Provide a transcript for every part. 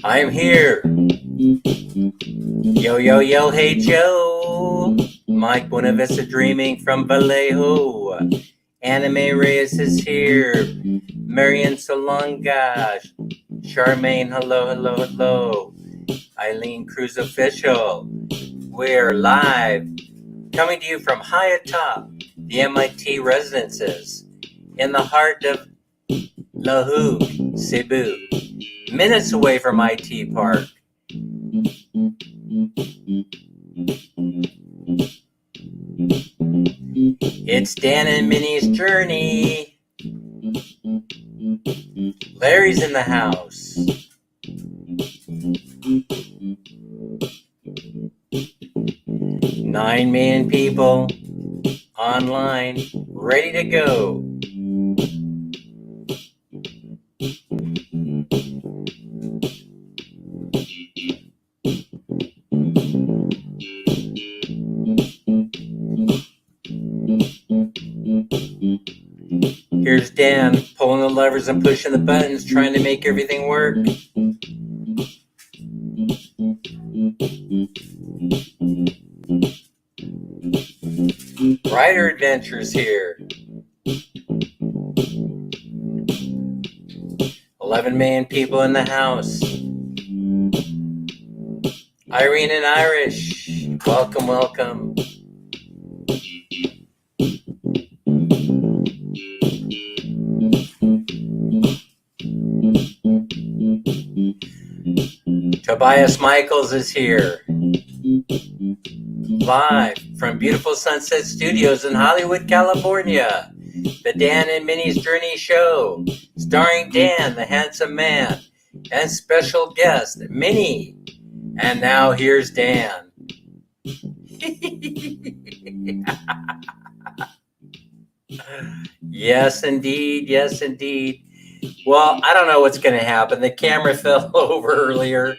I'm here. Yo, yo, yo, hey Joe. Mike Buenavista dreaming from Vallejo. Anime Reyes is here. Marian Salonga. Charmaine, hello, hello, hello. Eileen Cruz Official. We're live. Coming to you from high atop the MIT residences in the heart of La Hougue, Cebu. Minutes away from IT Park. It's Dan and Minnie's journey. Larry's in the house. Nine million people online, ready to go. Here's Dan pulling the levers and pushing the buttons, trying to make everything work. Rider Adventures here. 11 million people in the house. Irene and Irish, welcome, welcome. Tobias Michaels is here. Live from beautiful Sunset Studios in Hollywood, California. The Dan and Minnie's Journey Show, starring Dan, the handsome man, and special guest, Minnie. And now here's Dan. Yes, indeed. Yes, indeed. Well, I don't know what's going to happen. The camera fell over earlier.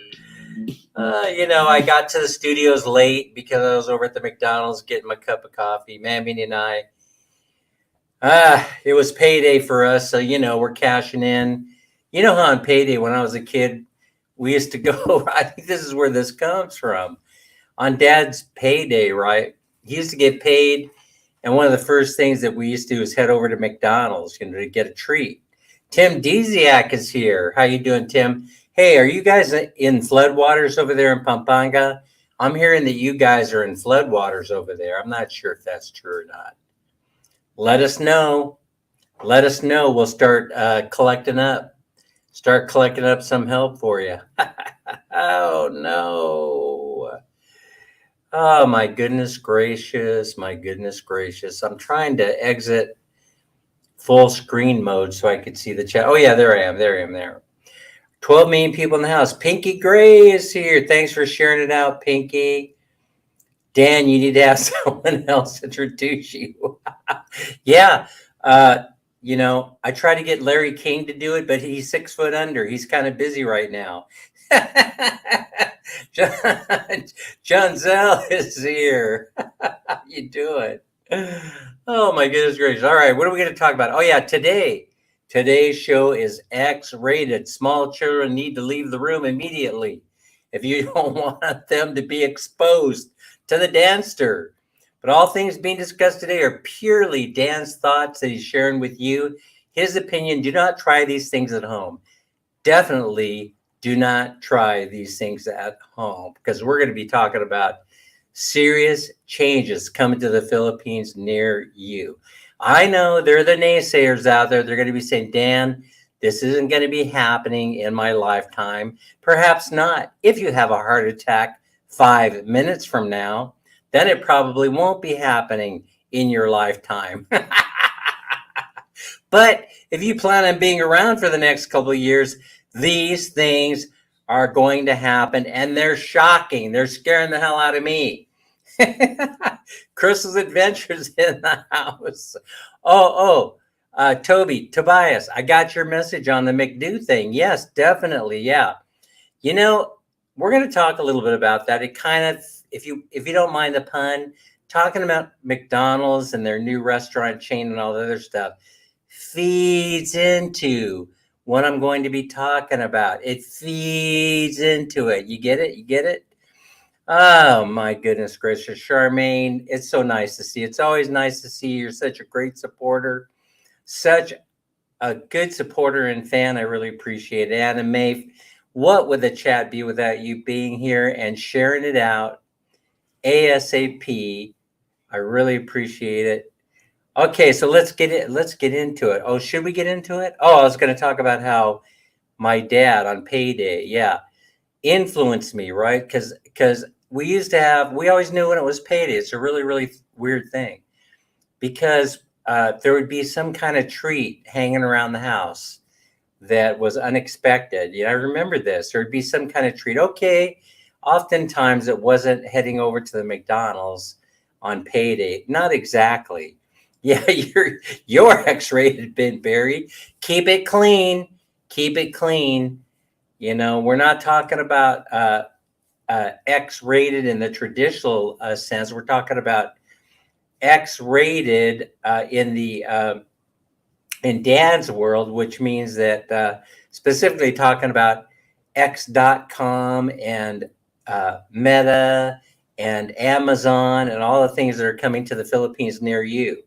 I got to the studios late because I was over at the McDonald's getting my cup of coffee. Mammy and I. It was payday for us, so we're cashing in. You know how on payday when I was a kid, we used to go. I think this is where this comes from. On Dad's payday, right? He used to get paid, and one of the first things that we used to do is head over to McDonald's, to get a treat. Tim Deziak is here. How you doing, Tim? Hey, are you guys in floodwaters over there in Pampanga? I'm hearing that you guys are in floodwaters over there. I'm not sure if that's true or not. Let us know. Let us know. We'll start collecting up. Start collecting up some help for you. Oh, no. Oh, my goodness gracious. My goodness gracious. I'm trying to exit full screen mode so I could see the chat. Oh, yeah, there I am. There. 12 million people in the house. Pinky Gray is here. Thanks for sharing it out, Pinky. Dan, you need to have someone else introduce you. Yeah. I tried to get Larry King to do it, but he's 6 foot under. He's kind of busy right now. John Zell is here. How you doing? Oh, my goodness gracious. All right. What are we going to talk about? Oh, yeah. Today's show is X-rated. Small children need to leave the room immediately if you don't want them to be exposed to the Danster. But all things being discussed today are purely Dan's thoughts that he's sharing with you. His opinion. Do not try these things at home. Definitely do not try these things at home, because we're going to be talking about serious changes coming to the Philippines near you. I know there are the naysayers out there. They're going to be saying, Dan, this isn't going to be happening in my lifetime. Perhaps not. If you have a heart attack 5 minutes from now, then it probably won't be happening in your lifetime. But if you plan on being around for the next couple of years, These things are going to happen, and they're shocking. They're scaring the hell out of me. Crystal's Adventures in the house. Tobias, I got your message on the McDo thing. Yes, definitely. Yeah. You know, we're going to talk a little bit about that. It kind of, if you don't mind the pun, talking about McDonald's and their new restaurant chain and all the other stuff feeds into what I'm going to be talking about. It feeds into it. You get it? You get it? Oh my goodness gracious, Charmaine, it's so nice to see. It's always nice to see you're such a great supporter, such a good supporter and fan. I really appreciate it. Anna Mae, what would the chat be without you being here and sharing it out ASAP? I really appreciate it. Okay, so let's get into it. Oh, should we get into it? Oh, I was going to talk about how my dad on payday, yeah, influenced me, right? Because we always knew when it was payday. It's a really, really weird thing because there would be some kind of treat hanging around the house that was unexpected. You know, I remember this. There would be some kind of treat. Okay, oftentimes it wasn't heading over to the McDonald's on payday. Not exactly. Yeah, you're X-rated, Ben Barry. Keep it clean. Keep it clean. You know, we're not talking about X-rated in the traditional sense. We're talking about X-rated in Dad's world, which means that specifically talking about X.com and Meta and Amazon and all the things that are coming to the Philippines near you.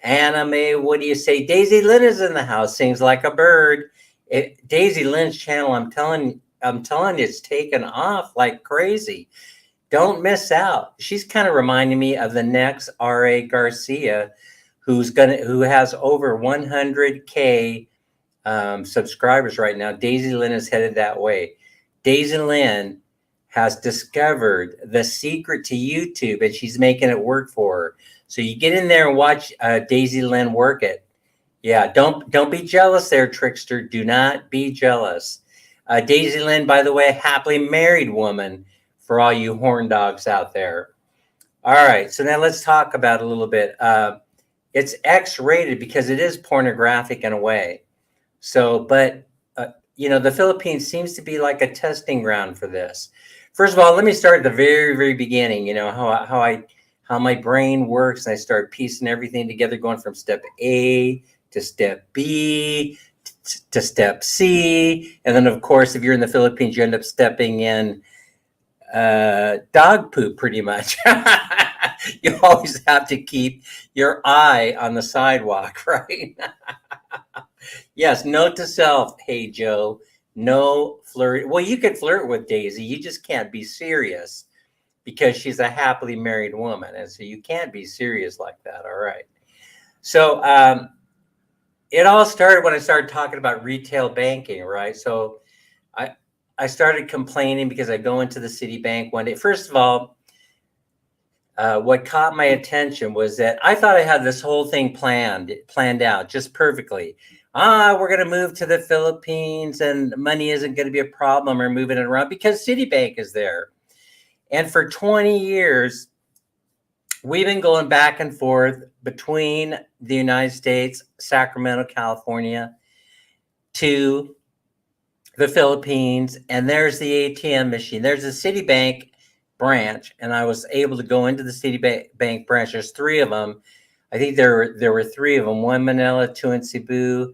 Anime, what do you say? Daisy Lynn is in the house, sings like a bird. Daisy Lynn's channel, I'm telling you, it's taken off like crazy. Don't miss out. She's kind of reminding me of the next R.A. Garcia, who has over 100K subscribers right now. Daisy Lynn is headed that way. Daisy Lynn has discovered the secret to YouTube, and she's making it work for her. So you get in there and watch Daisy Lynn work it. Yeah, don't be jealous there, trickster. Do not be jealous. Daisy Lynn, by the way, happily married woman for all you horn dogs out there. All right, so now let's talk about a little bit. It's X-rated because it is pornographic in a way. So, but you know, the Philippines seems to be like a testing ground for this. First of all, let me start at the very, very beginning. You know how my brain works, and I start piecing everything together, going from step A to step B to step C, and then of course, if you're in the Philippines, you end up stepping in dog poop, pretty much. You always have to keep your eye on the sidewalk, right? Yes, note to self, hey Joe, no flirt. Well, you could flirt with Daisy, you just can't be serious because she's a happily married woman, and so you can't be serious like that. All right. So it all started when I started talking about retail banking, right? So I started complaining because I go into the Citibank one day. First of all, what caught my attention was that I thought I had this whole thing planned out just perfectly. We're going to move to the Philippines and money isn't going to be a problem. We're moving it around because Citibank is there. And for 20 years, we've been going back and forth between the United States, Sacramento, California, to the Philippines. And there's the ATM machine. There's a Citibank branch, and I was able to go into the Citibank branch. There's three of them. I think there were three of them, one in Manila, two in Cebu,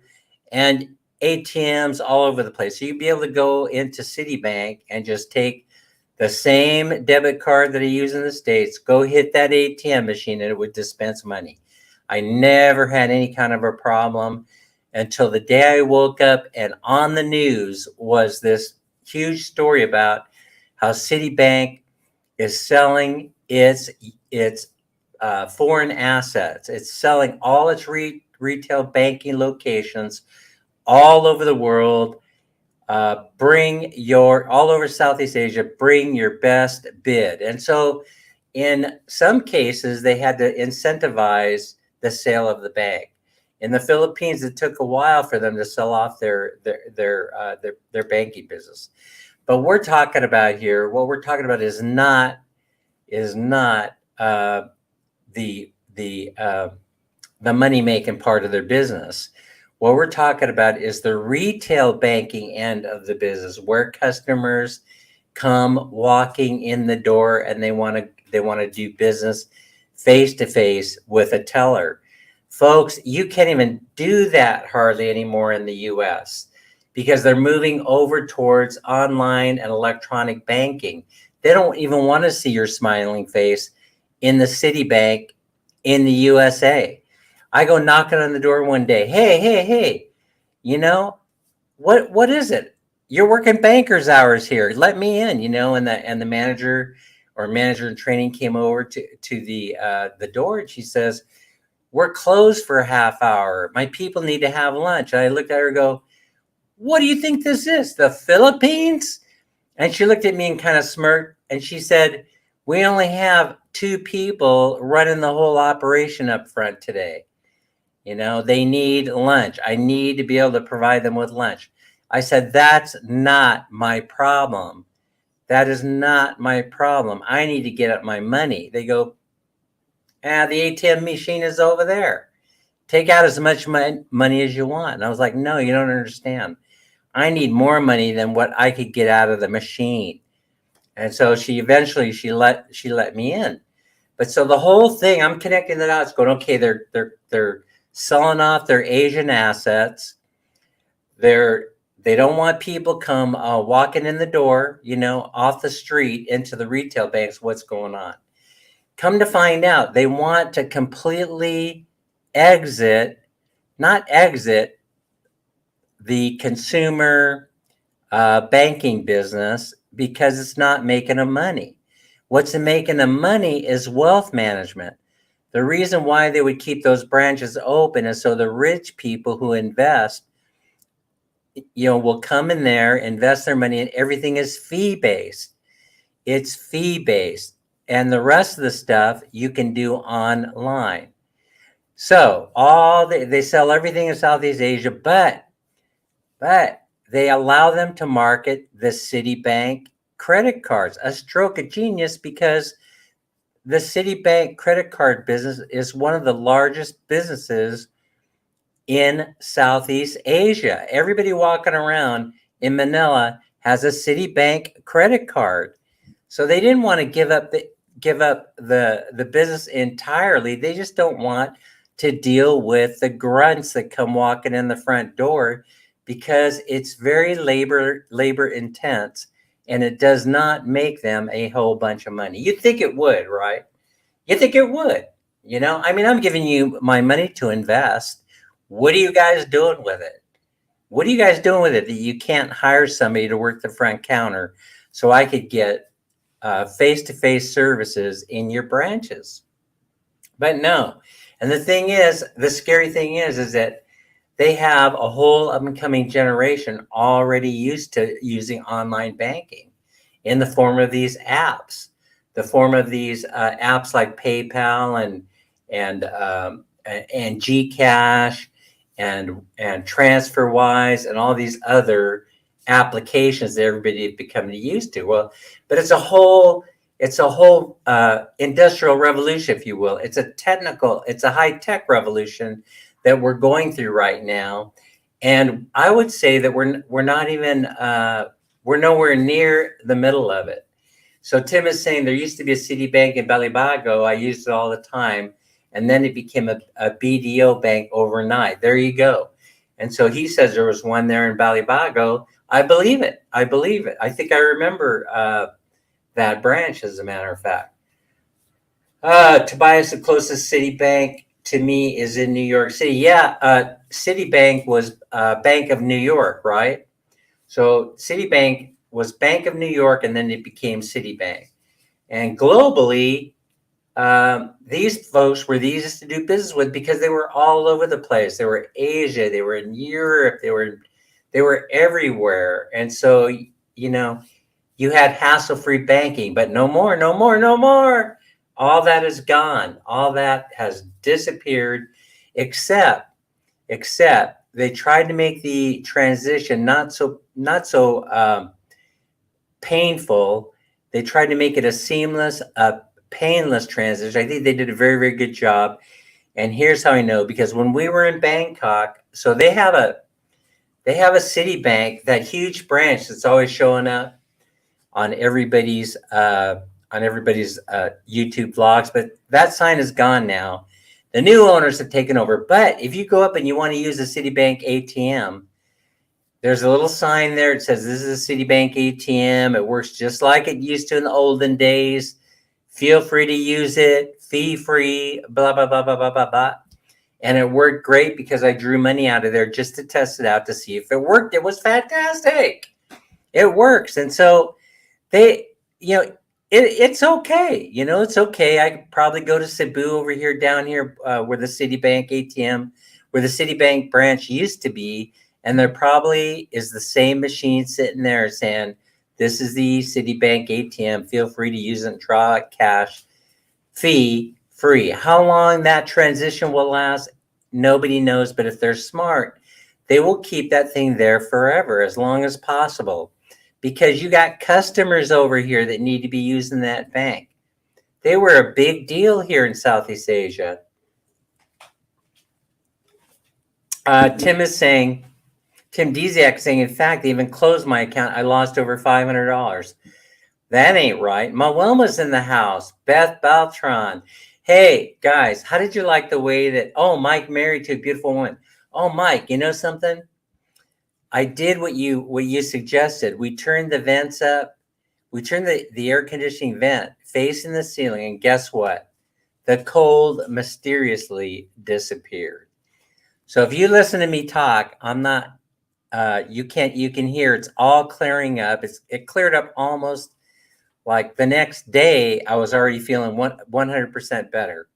and ATMs all over the place. So you'd be able to go into Citibank and just take the same debit card that I use in the States, go hit that ATM machine, and it would dispense money. I never had any kind of a problem until the day I woke up, and on the news was this huge story about how Citibank is selling its foreign assets. It's selling all its retail banking locations all over the world. All over Southeast Asia, bring your best bid. And so in some cases, they had to incentivize the sale of the bank. In the Philippines, it took a while for them to sell off their banking business. But we're talking about here, what we're talking about is not the the money making part of their business. What we're talking about is the retail banking end of the business, where customers come walking in the door and they want to do business face to face with a teller. Folks, you can't even do that hardly anymore in the US because they're moving over towards online and electronic banking. They don't even want to see your smiling face in the Citibank in the USA. I go knocking on the door one day. Hey, you know, what is it? You're working banker's hours here. Let me in, and the manager or manager in training came over to the door, and she says, "We're closed for a half hour. My people need to have lunch." And I looked at her and go, "What do you think this is? The Philippines?" And she looked at me and kind of smirked, and she said, "We only have 2 people running the whole operation up front today. They need lunch. I need to be able to provide them with lunch." I said, "That's not my problem. That is not my problem. I need to get up my money." They go, the ATM machine is over there. Take out as much money as you want. And I was like, "No, you don't understand. I need more money than what I could get out of the machine." And so she let me in. But so the whole thing, I'm connecting the dots, going, okay, they're selling off their Asian assets. They don't want people come walking in the door, off the street into the retail banks. What's going on? Come to find out, they want to completely not exit the consumer banking business because it's not making them money. What's making them money is wealth management. The reason why they would keep those branches open is so the rich people who invest, will come in there, invest their money, and everything is fee-based. It's fee-based. And the rest of the stuff you can do online. So they sell everything in Southeast Asia, but they allow them to market the Citibank credit cards, a stroke of genius, because the Citibank credit card business is one of the largest businesses in Southeast Asia. Everybody walking around in Manila has a Citibank credit card. So they didn't want to give up the business entirely. They just don't want to deal with the grunts that come walking in the front door, because it's very labor intense, and it does not make them a whole bunch of money. You'd think it would, right? You think it would. I'm giving you my money to invest. What are you guys doing with it? What are you guys doing with it that you can't hire somebody to work the front counter so I could get face-to-face services in your branches? But no. And the scary thing is that they have a whole up-and-coming generation already used to using online banking in the form of these apps, apps like PayPal and Gcash and TransferWise and all these other applications that everybody is becoming used to. Well, but it's a whole industrial revolution, if you will. It's a high-tech revolution that we're going through right now. And I would say that we're not even we're nowhere near the middle of it. So Tim is saying there used to be a Citibank in Balibago. I used it all the time. And then it became a BDO bank overnight. There you go. And so he says there was one there in Balibago. I believe it. I think I remember that branch, as a matter of fact. Tobias, the closest Citibank to me is in New York City. Yeah, Citibank was Bank of New York, right? So Citibank was Bank of New York, and then it became Citibank. And globally, these folks were the easiest to do business with because they were all over the place. They were Asia, they were in Europe, they were everywhere. And so, you had hassle-free banking, but no more. All that is gone. All that has disappeared, except except they tried to make the transition not so painful. They tried to make it a seamless, painless transition. I think they did a very, very good job. And here's how I know, because when we were in Bangkok, so they have a Citibank, that huge branch that's always showing up on everybody's YouTube vlogs, but that sign is gone now. The new owners have taken over. But if you go up and you want to use a Citibank ATM, there's a little sign there. It says, this is a Citibank ATM. It works just like it used to in the olden days. Feel free to use it. Fee free, blah, blah, blah, blah, blah, blah, blah. And it worked great because I drew money out of there just to test it out to see if it worked. It was fantastic. It works. And so they, it's okay. It's okay. I could probably go to Cebu over here, down here, where the Citibank ATM, where the Citibank branch used to be. And there probably is the same machine sitting there saying, this is the Citibank ATM. Feel free to use it and draw cash, fee free. How long that transition will last, nobody knows. But if they're smart, they will keep that thing there forever, as long as possible. Because you got customers over here that need to be using that bank. They were a big deal here in Southeast Asia. Tim Desiak saying, in fact, they even closed my account. I lost over $500. That ain't right. Mawelma's in the house. Beth Beltran. Hey, guys, how did you like the way that, Mike married to a beautiful woman. Oh, Mike, you know something? I did what you suggested. We turned the vents up. We turned the air conditioning vent facing the ceiling, and guess what? The cold mysteriously disappeared. So if you listen to me talk, I'm not, you can hear it's all clearing up. It cleared up almost like the next day. I was already feeling 100% better.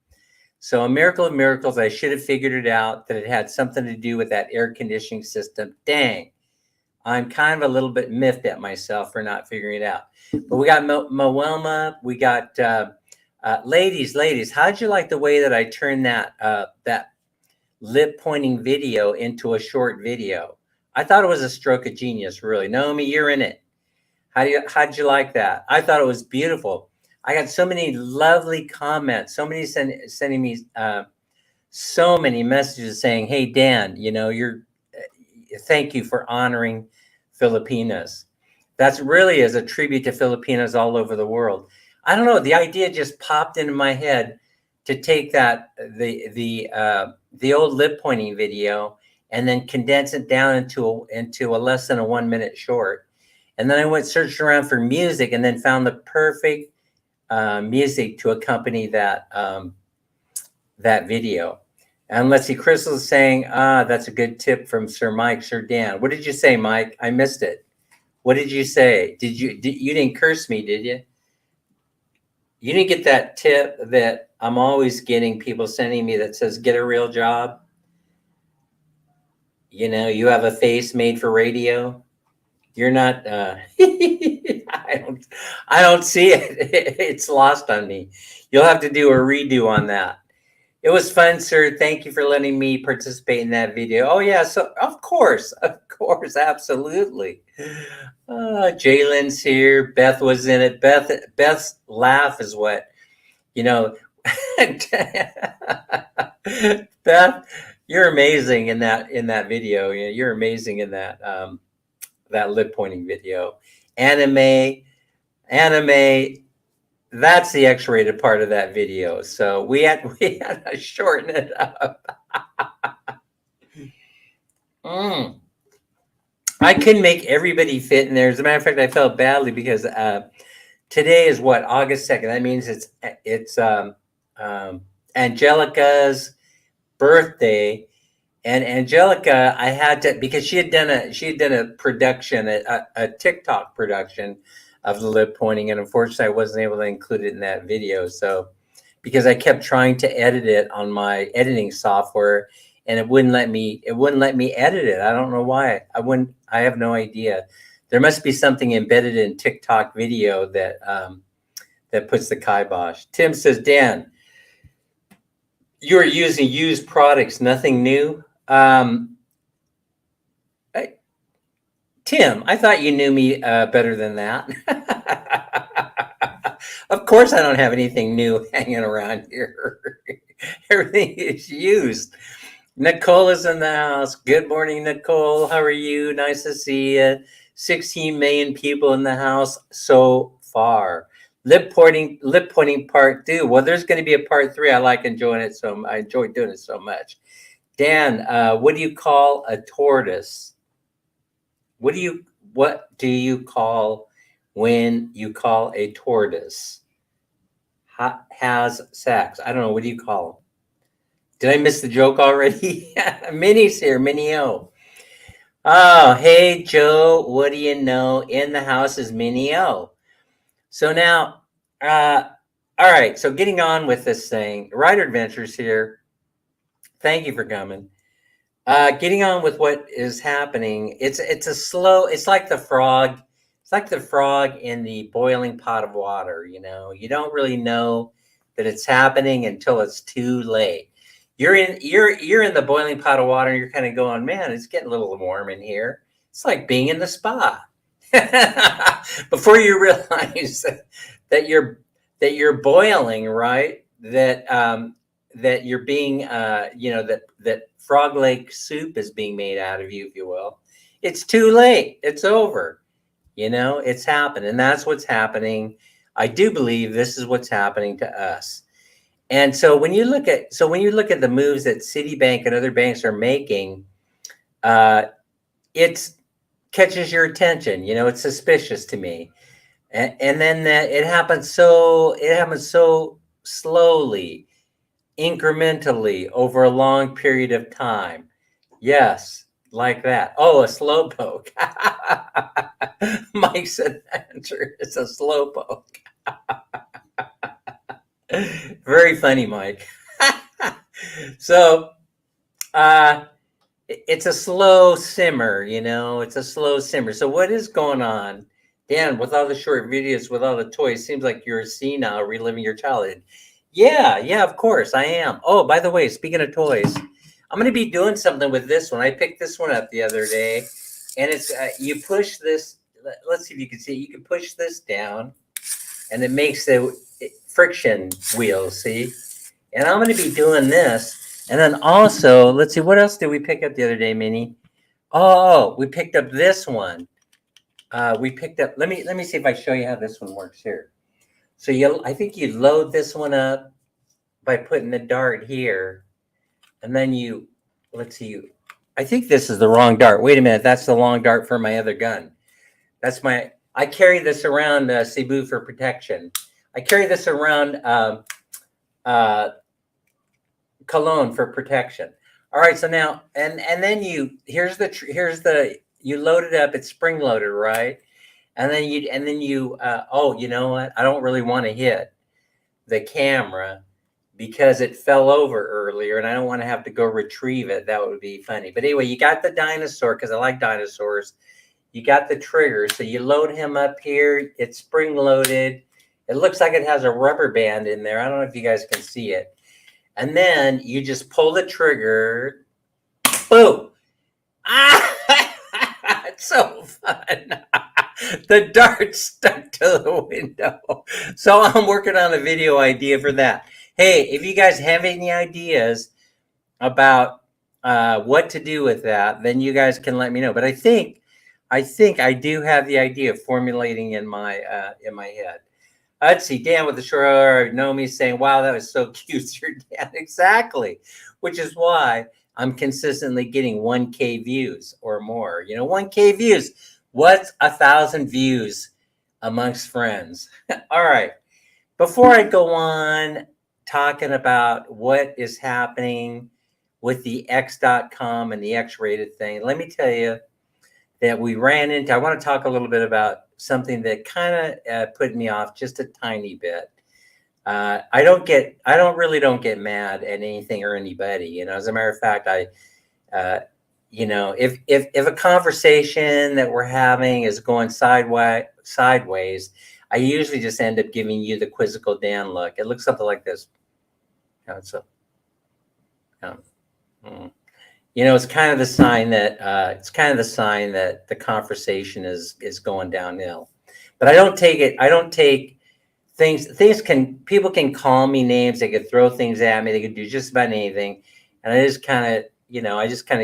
So a miracle of miracles. I should have figured it out, that it had something to do with that air conditioning system. Dang, I'm kind of a little bit miffed at myself for not figuring it out. But we got Mawelma. We got ladies. How'd you like the way that I turned that lip pointing video into a short video? I thought it was a stroke of genius, really. Naomi, you're in it. How'd you like that? I thought it was beautiful. I got so many lovely comments, so many sending me so many messages saying, hey, Dan, thank you for honoring Filipinas. That's really as a tribute to Filipinas all over the world. I don't know. The idea just popped into my head to take the old lip pointing video and then condense it down into a less than a 1 minute short. And then I went searching around for music and then found the perfect music to accompany that video. And let's see, Crystal is saying, that's a good tip from Sir Mike, Sir Dan. What did you say, Mike? I missed it. What did you say? You didn't curse me, did you? You didn't get that tip that I'm always getting people sending me that says, get a real job. You have a face made for radio. You're not, I don't see it. It's lost on me. You'll have to do a redo on that. It was fun, sir. Thank you for letting me participate in that video. Oh yeah, so of course, absolutely. Jalen's here. Beth was in it. Beth's laugh is what, Beth, you're amazing in that video. You're amazing in that lip pointing video. Anime, that's the X-rated part of that video. So we had to shorten it up. I couldn't make everybody fit in there. As a matter of fact, I felt badly because today is what, August 2nd. That means it's Angelica's birthday. And Angelica, I had to, because she had done a production, a TikTok production of the lip pointing, and unfortunately I wasn't able to include it in that video. So because I kept trying to edit it on my editing software and it wouldn't let me edit it. I don't know why. I have no idea. There must be something embedded in TikTok video that puts the kibosh. Tim says, Dan, you're using used products, nothing new. Um, Tim, I thought you knew me better than that. Of course, I don't have anything new hanging around here. Everything is used. Nicole is in the house. Good morning, Nicole. How are you? Nice to see you. 16 million people in the house so far. Lip pointing part 2. Well, there's going to be a part 3. I like enjoying it I enjoy doing it so much. Dan, what do you call a tortoise? What do you call when you call a tortoise has sex? I don't know. What do you call them? Did I miss the joke already? Minnie's here. Minnie O. Oh, hey, Joe. What do you know? In the house is Minnie O. So now, all right. So getting on with this thing, Rider Adventures here. Thank you for coming. Getting on with what is happening. It's a slow. It's like the frog. It's like the frog in the boiling pot of water. You don't really know that it's happening until it's too late. You're in the boiling pot of water, and you're kind of going, man, it's getting a little warm in here. It's like being in the spa. Before you realize that you're boiling, right? That you're being that Frog Lake soup is being made out of you, if you will. It's too late. It's over. It's happened, and that's what's happening. I do believe this is what's happening to us. And so when you look at the moves that Citibank and other banks are making, it catches your attention. It's suspicious to me, and then it happens so slowly, incrementally over a long period of time. Yes, like that. Oh, a slowpoke. Mike said the answer is a slowpoke. Very funny, Mike. So it's a slow simmer, it's a slow simmer. So what is going on? Dan, with all the short videos, with all the toys, seems like you're senile, reliving your childhood. Yeah, of course I am. Oh, by the way, speaking of toys, I'm going to be doing something with this one. I picked this one up the other day, and it's you push this. Let's see if you can see. You can push this down, and it makes the friction wheels. See, and I'm going to be doing this, and then also, let's see, what else did we pick up the other day, Minnie? Oh, we picked up this one. We picked up. Let me see if I show you how this one works here. So I think you load this one up by putting the dart here, and then let's see. I think this is the wrong dart. Wait a minute, that's the long dart for my other gun. I carry this around Cebu for protection. I carry this around Cologne for protection. All right, so now and then you load it up. It's spring loaded, right? And then you oh, you know what? I don't really want to hit the camera because it fell over earlier, and I don't want to have to go retrieve it. That would be funny. But anyway, you got the dinosaur because I like dinosaurs. You got the trigger, so you load him up here. It's spring loaded. It looks like it has a rubber band in there. I don't know if you guys can see it. And then you just pull the trigger. Boom! Ah! It's so fun. The dart stuck to the window. So I'm working on a video idea for that. Hey, if you guys have any ideas about what to do with that, then you guys can let me know. But I think I do have the idea formulating in my head. Let's see, Dan with the short Nomi saying, wow, that was so cute, Sir Dan. Exactly. Which is why I'm consistently getting 1K views or more. 1K views. What's 1,000 views amongst friends? All right. Before I go on talking about what is happening with the X.com and the X-rated thing, let me tell you that I want to talk a little bit about something that kind of put me off just a tiny bit. I don't get mad at anything or anybody. As a matter of fact, if a conversation that we're having is going sideways, I usually just end up giving you the quizzical Dan look. It looks something like this. It's kind of the sign that the conversation is going downhill. But I don't take it. I don't take things can people can call me names. They could throw things at me. They could do just about anything, and I just kind of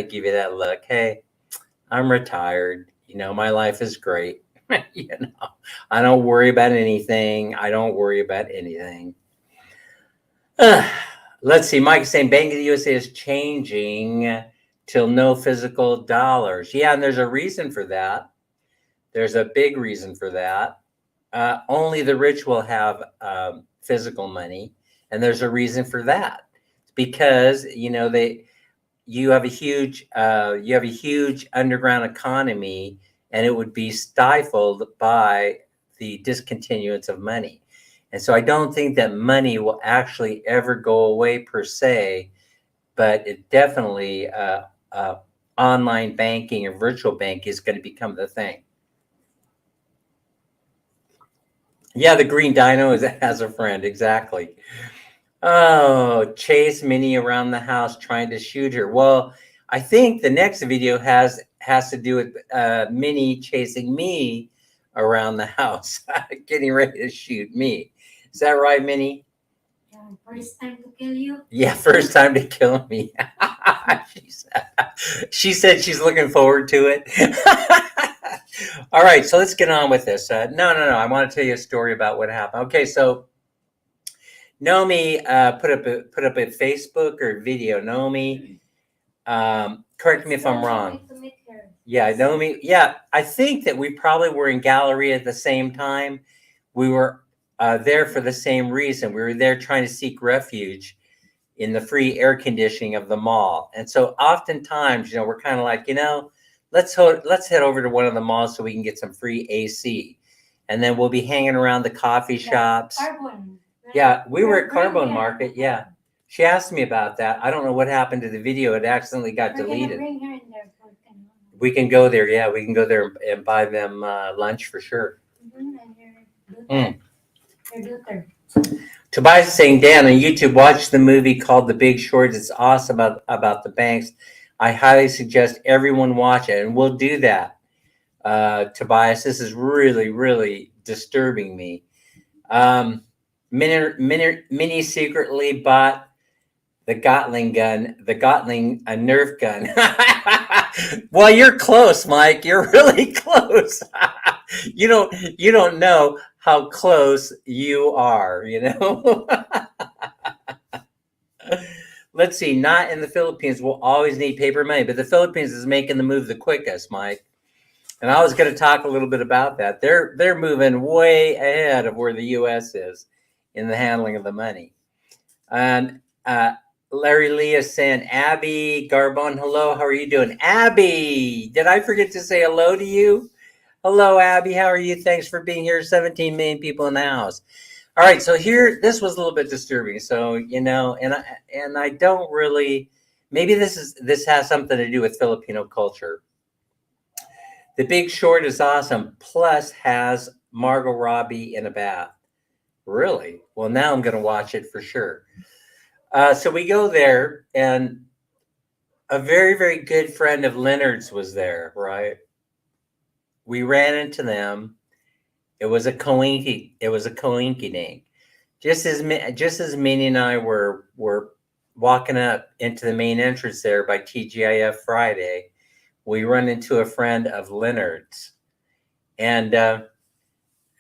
give you that look. Hey, I'm retired. My life is great. I don't worry about anything. I don't worry about anything. Let's see. Mike is saying Bank of the USA is changing till no physical dollars. Yeah, and there's a reason for that. There's a big reason for that. Only the rich will have physical money, and there's a reason for that. Because you have a huge underground economy, and it would be stifled by the discontinuance of money. And so I don't think that money will actually ever go away per se, but it definitely online banking or virtual banking is going to become the thing. Yeah, the green dino has a friend, exactly. Oh, chase Minnie around the house trying to shoot her. Well, I think the next video has to do with Minnie chasing me around the house, getting ready to shoot me. Is that right, Minnie? Yeah, first time to kill you? Yeah, first time to kill me. She said she's looking forward to it. All right, so let's get on with this. No. I want to tell you a story about what happened. Okay, so Nomi put up a Facebook or video. Nomi, correct me if I'm wrong. To meet her. Yeah, Nomi. Yeah, I think that we probably were in Galleria at the same time. We were there for the same reason. We were there trying to seek refuge in the free air conditioning of the mall. And so oftentimes, we're kind of like, let's head over to one of the malls so we can get some free AC. And then we'll be hanging around the coffee shops. Carbon. Yeah, we were at Carbon Market. Yeah. She asked me about that. I don't know what happened to the video. It accidentally got deleted. Bring her in there. We can go there. Yeah, we can go there and buy them lunch for sure. And your daughter. Tobias is saying, Dan, on YouTube, watch the movie called The Big Short. It's awesome about the banks. I highly suggest everyone watch it, and we'll do that. Tobias, this is really, really disturbing me. Minnie secretly bought the Gatling gun, a Nerf gun. Well, you're close, Mike. You're really close. You don't know how close you are, Let's see. Not in the Philippines. We'll always need paper money, but the Philippines is making the move the quickest, Mike. And I was going to talk a little bit about that. They're moving way ahead of where the U.S. is in the handling of the money. And Larry Lee is saying, Abby Garbon, hello. How are you doing? Abby, did I forget to say hello to you? Hello, Abby. How are you? Thanks for being here. 17 million people in the house. All right. So this was a little bit disturbing. So, and I don't really, maybe this has something to do with Filipino culture. The Big Short is awesome. Plus has Margot Robbie in a bath. Really? Well, now I'm going to watch it for sure. So we go there, and a very, very good friend of Leonard's was there, right? We ran into them. It was a coinky-dink. Just as Minnie and I were walking up into the main entrance there by TGIF Friday, we run into a friend of Leonard's, and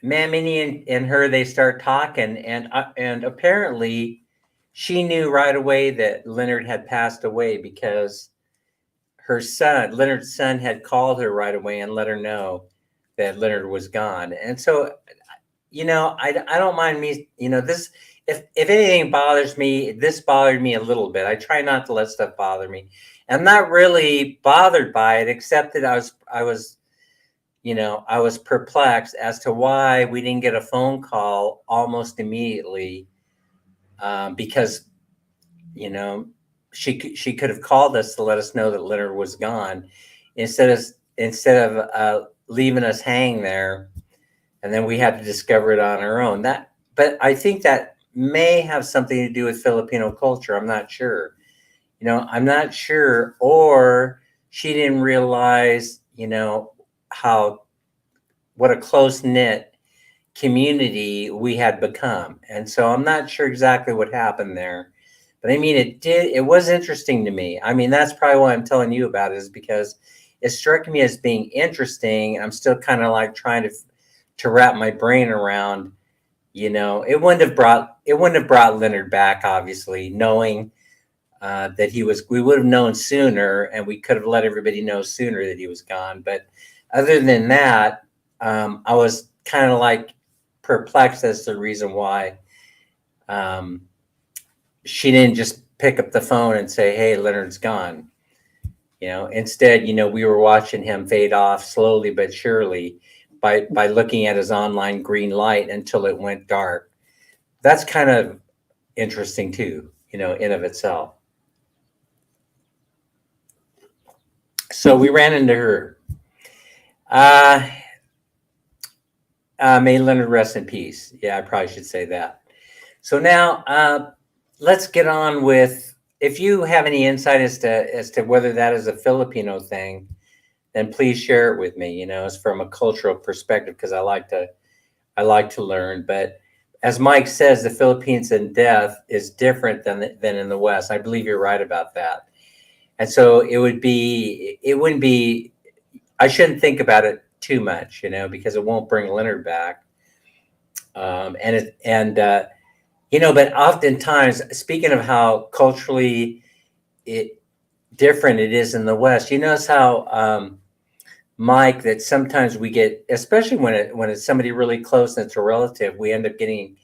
Minnie and her, they start talking, and apparently she knew right away that Leonard had passed away because Leonard's son had called her right away and let her know that Leonard was gone. And so, I don't mind me, this, if anything bothers me, this bothered me a little bit. I try not to let stuff bother me. I'm not really bothered by it, except that I was perplexed as to why we didn't get a phone call almost immediately. Because, she could have called us to let us know that Leonard was gone, instead of leaving us hang there, and then we had to discover it on our own. But I think that may have something to do with Filipino culture. I'm not sure. I'm not sure, or she didn't realize, how what a close knit community we had become. And so I'm not sure exactly what happened there. But I mean, it was interesting to me. I mean, that's probably why I'm telling you about it, is because it struck me as being interesting. And I'm still kind of like trying to wrap my brain around, it wouldn't have brought Leonard back, obviously, knowing that we would have known sooner, and we could have let everybody know sooner that he was gone. But other than that, I was kind of like perplexed as to the reason why um, she didn't just pick up the phone and say, "Hey, Leonard's gone." Instead, we were watching him fade off slowly but surely by looking at his online green light until it went dark. That's kind of interesting too, in of itself. So we ran into her. Uh, may Leonard rest in peace. Yeah, I probably should say that. So now let's get on with. If you have any insight as to whether that is a Filipino thing, then please share it with me. It's from a cultural perspective, because I like to learn. But as Mike says, the Philippines in death is different than in the West. I believe you're right about that. And so it wouldn't be. I shouldn't think about it too much, because it won't bring Leonard back. But oftentimes, speaking of how culturally it different it is in the West, you notice how, Mike, that sometimes we get, especially when it's somebody really close and it's a relative, we end up getting,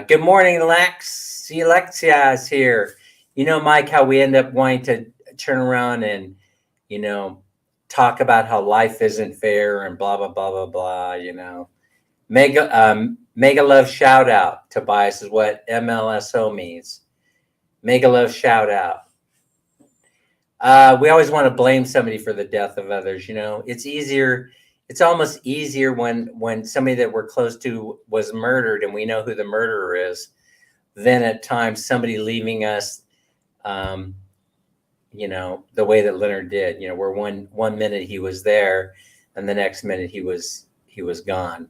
"Good morning, Lex. Alexia is here." Mike, how we end up wanting to turn around and you know talk about how life isn't fair and blah blah blah blah blah. Mega love shout out, Tobias, is what MLSO means. Mega love shout out. We always want to blame somebody for the death of others. It's easier. It's almost easier when somebody that we're close to was murdered and we know who the murderer is, than at times somebody leaving us, um, the way that Leonard did. Where one minute he was there, and the next minute he was gone.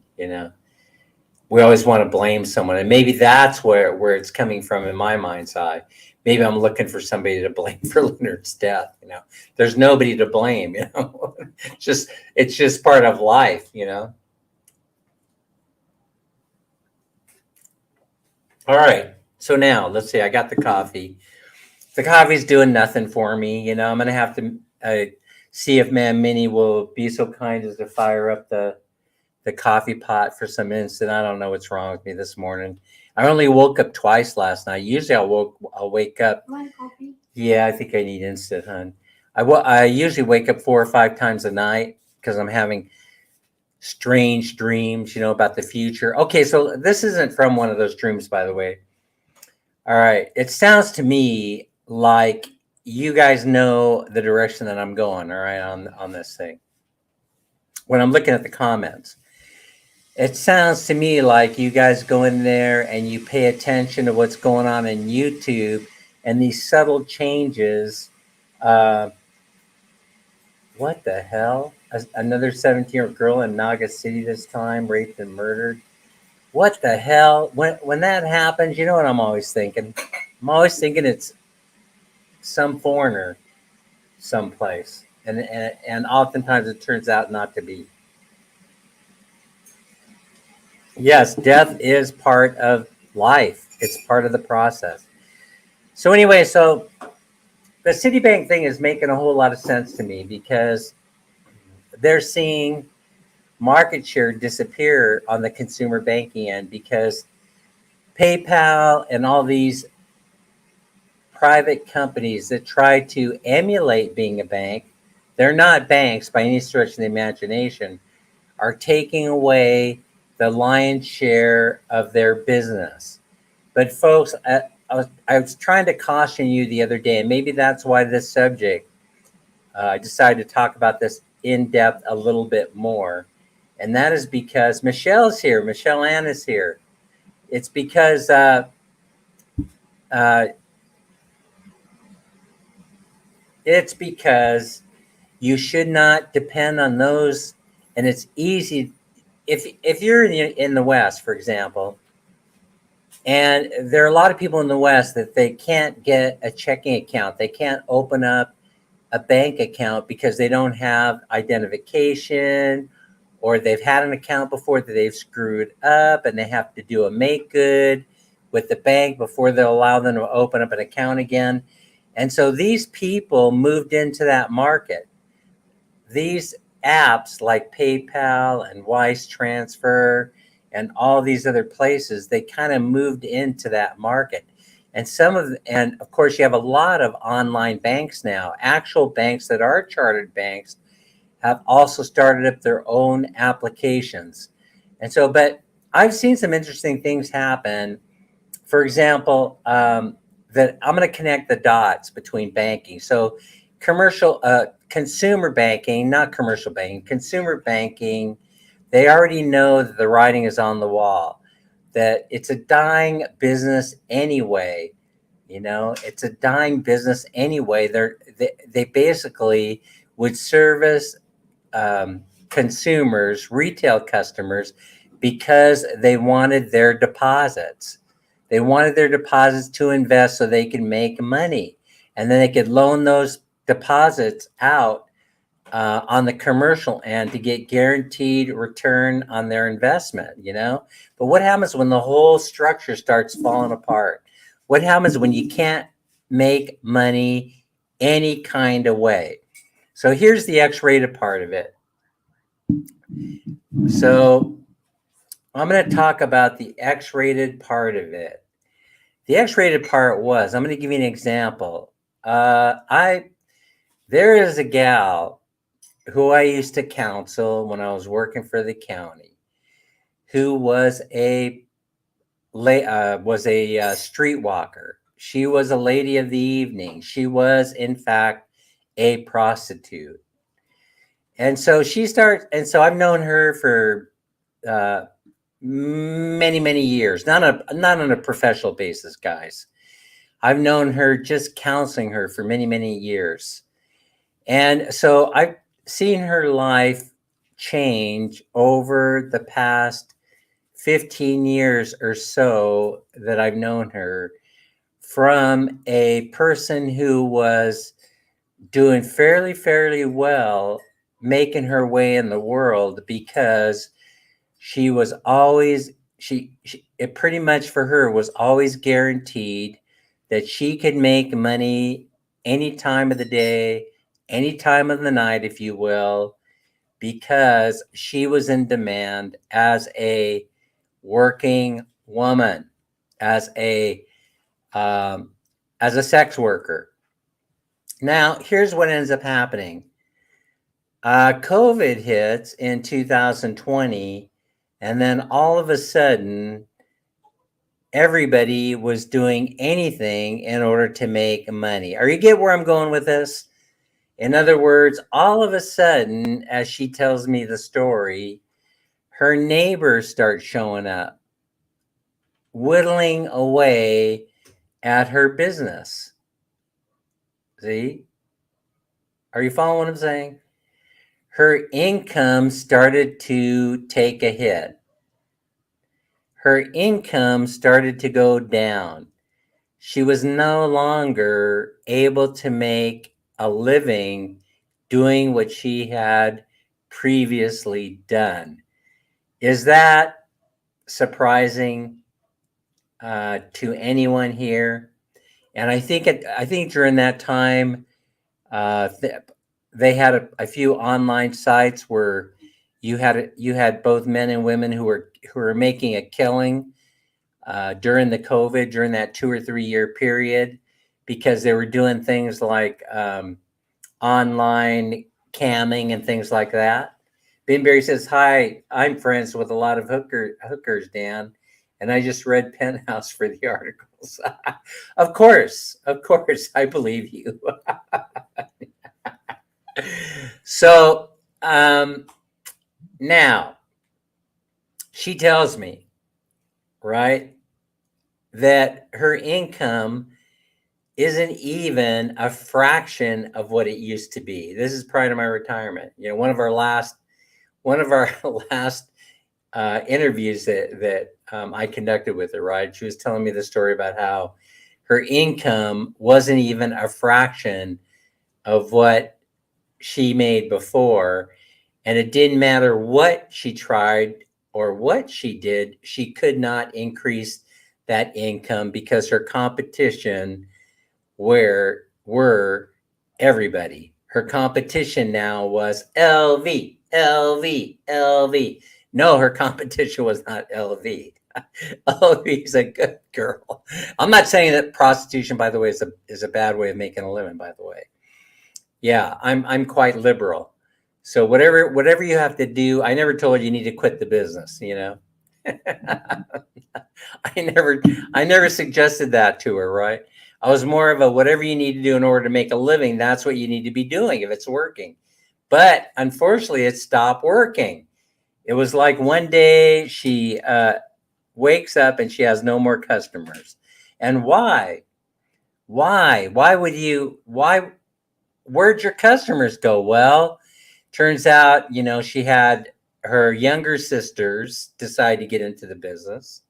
We always want to blame someone, and maybe that's where it's coming from in my mind's eye. Maybe I'm looking for somebody to blame for Leonard's death. There's nobody to blame. It's just part of life. All right. So now let's see. I got the coffee. The coffee's doing nothing for me. I'm gonna have to see if Ma'am Minnie will be so kind as to fire up the coffee pot for some instant. I don't know what's wrong with me this morning. I only woke up twice last night. Usually I'll wake up. One coffee. Yeah, I think I need instant, hon. I usually wake up 4 or 5 times a night because I'm having strange dreams, about the future. Okay, so this isn't from one of those dreams, by the way. All right, it sounds to me like you guys know the direction that I'm going. All right, on this thing. When I'm looking at the comments, it sounds to me like you guys go in there and you pay attention to what's going on in YouTube and these subtle changes. Uh, what the hell? Another 17-year-old girl in Naga City this time, raped and murdered. What the hell? When that happens, you know what I'm always thinking? I'm always thinking it's some foreigner someplace. And oftentimes it turns out not to be. Yes, death is part of life. It's part of the process. So anyway, the Citibank thing is making a whole lot of sense to me, because they're seeing market share disappear on the consumer banking end, because PayPal and all these private companies that try to emulate being a bank, they're not banks by any stretch of the imagination, are taking away the lion's share of their business. But folks, I was trying to caution you the other day, and maybe that's why this subject, I decided to talk about this in depth a little bit more. And that is because Michelle's here. Michelle Ann is here. It's because uh, It's because you should not depend on those. And it's easy if you're in the West, for example, and there are a lot of people in the West that they can't get a checking account. They can't open up a bank account because they don't have identification, or they've had an account before that they've screwed up and they have to do a make good with the bank before they'll allow them to open up an account again. And so these people moved into that market. These apps like PayPal and Wise Transfer and all these other places, they kind of moved into that market. And of course, you have a lot of online banks now. Actual banks that are chartered banks have also started up their own applications. And so, but I've seen some interesting things happen. For example, that I'm going to connect the dots between banking. So consumer banking, not commercial banking, consumer banking, they already know that the writing is on the wall, that it's a dying business anyway. It's a dying business anyway. They basically would service consumers, retail customers, because they wanted their deposits. They wanted their deposits to invest so they can make money. And then they could loan those deposits out on the commercial end to get guaranteed return on their investment, But what happens when the whole structure starts falling apart? What happens when you can't make money any kind of way? So here's the X-rated part of it. So I'm going to talk about the X-rated part of it. The X-rated part was, I'm going to give you an example. There is a gal who I used to counsel when I was working for the county, who was a streetwalker. She was a lady of the evening. She was, in fact, a prostitute. And so I've known her for many, many years, not on a professional basis, guys. I've known her, just counseling her, for many, many years. And so I've seen her life change over the past 15 years or so that I've known her, from a person who was doing fairly well, making her way in the world, because she was always, it pretty much for her was always guaranteed that she could make money any time of the day, any time of the night, if you will, because she was in demand as a working woman, as a sex worker. Now, here's what ends up happening. COVID hits in 2020, and then all of a sudden, everybody was doing anything in order to make money. Are you get where I'm going with this? In other words, all of a sudden, as she tells me the story, her neighbors start showing up, whittling away at her business. See? Are you following what I'm saying? Her income started to take a hit. Her income started to go down. She was no longer able to make a living doing what she had previously done. Is that surprising to anyone here? And I think during that time, they had a few online sites where you had both men and women who were making a killing during the COVID, during that 2 or 3 year period, because they were doing things like online camming and things like that. Ben Berry says, "Hi, I'm friends with a lot of hookers, Dan, and I just read Penthouse for the articles." Of course, I believe you. So now she tells me, right, that her income isn't even a fraction of what it used to be. This is prior to my retirement. You know, one of our last interviews that I conducted with her, right? She was telling me the story about how her income wasn't even a fraction of what she made before. And it didn't matter what she tried or what she did, she could not increase that income because her competition were everybody. Her competition now was LV, LV, LV. No, her competition was not LV. LV is a good girl. I'm not saying that prostitution, by the way, is a bad way of making a living. By the way, yeah, I'm quite liberal. So whatever you have to do, I never told you you need to quit the business. You know, I never suggested that to her, right? I was more of a whatever you need to do in order to make a living, that's what you need to be doing if it's working. But unfortunately, it stopped working. It was like one day she wakes up and she has no more customers. And why? Why would you? Where'd your customers go? Well, turns out, you know, she had her younger sisters decide to get into the business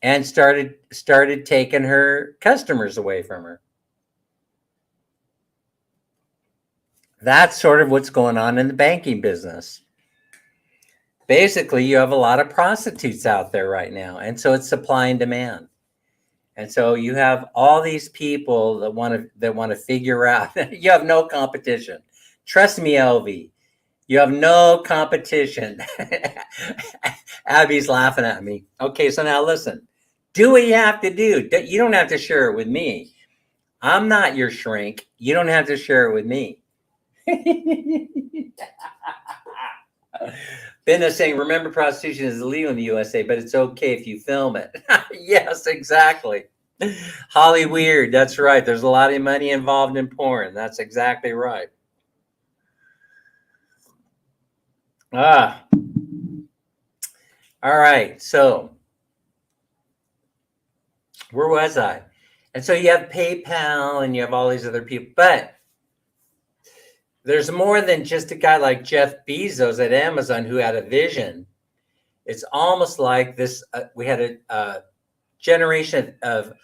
and started taking her customers away from her. That's sort of what's going on in the banking business. Basically, you have a lot of prostitutes out there right now, and so it's supply and demand. And so you have all these people that want to figure out you have no competition. Trust me, LV, you have no competition. Abby's laughing at me. Okay, so now listen. Do what you have to do. You don't have to share it with me. I'm not your shrink. You don't have to share it with me. Ben is saying, remember, prostitution is illegal in the USA, but it's okay if you film it. Yes, exactly. Holly Weird, that's right. There's a lot of money involved in porn. That's exactly right. All right. So where was I? And so you have PayPal and you have all these other people, but there's more than just a guy like Jeff Bezos at Amazon who had a vision. It's almost like this. We had a generation of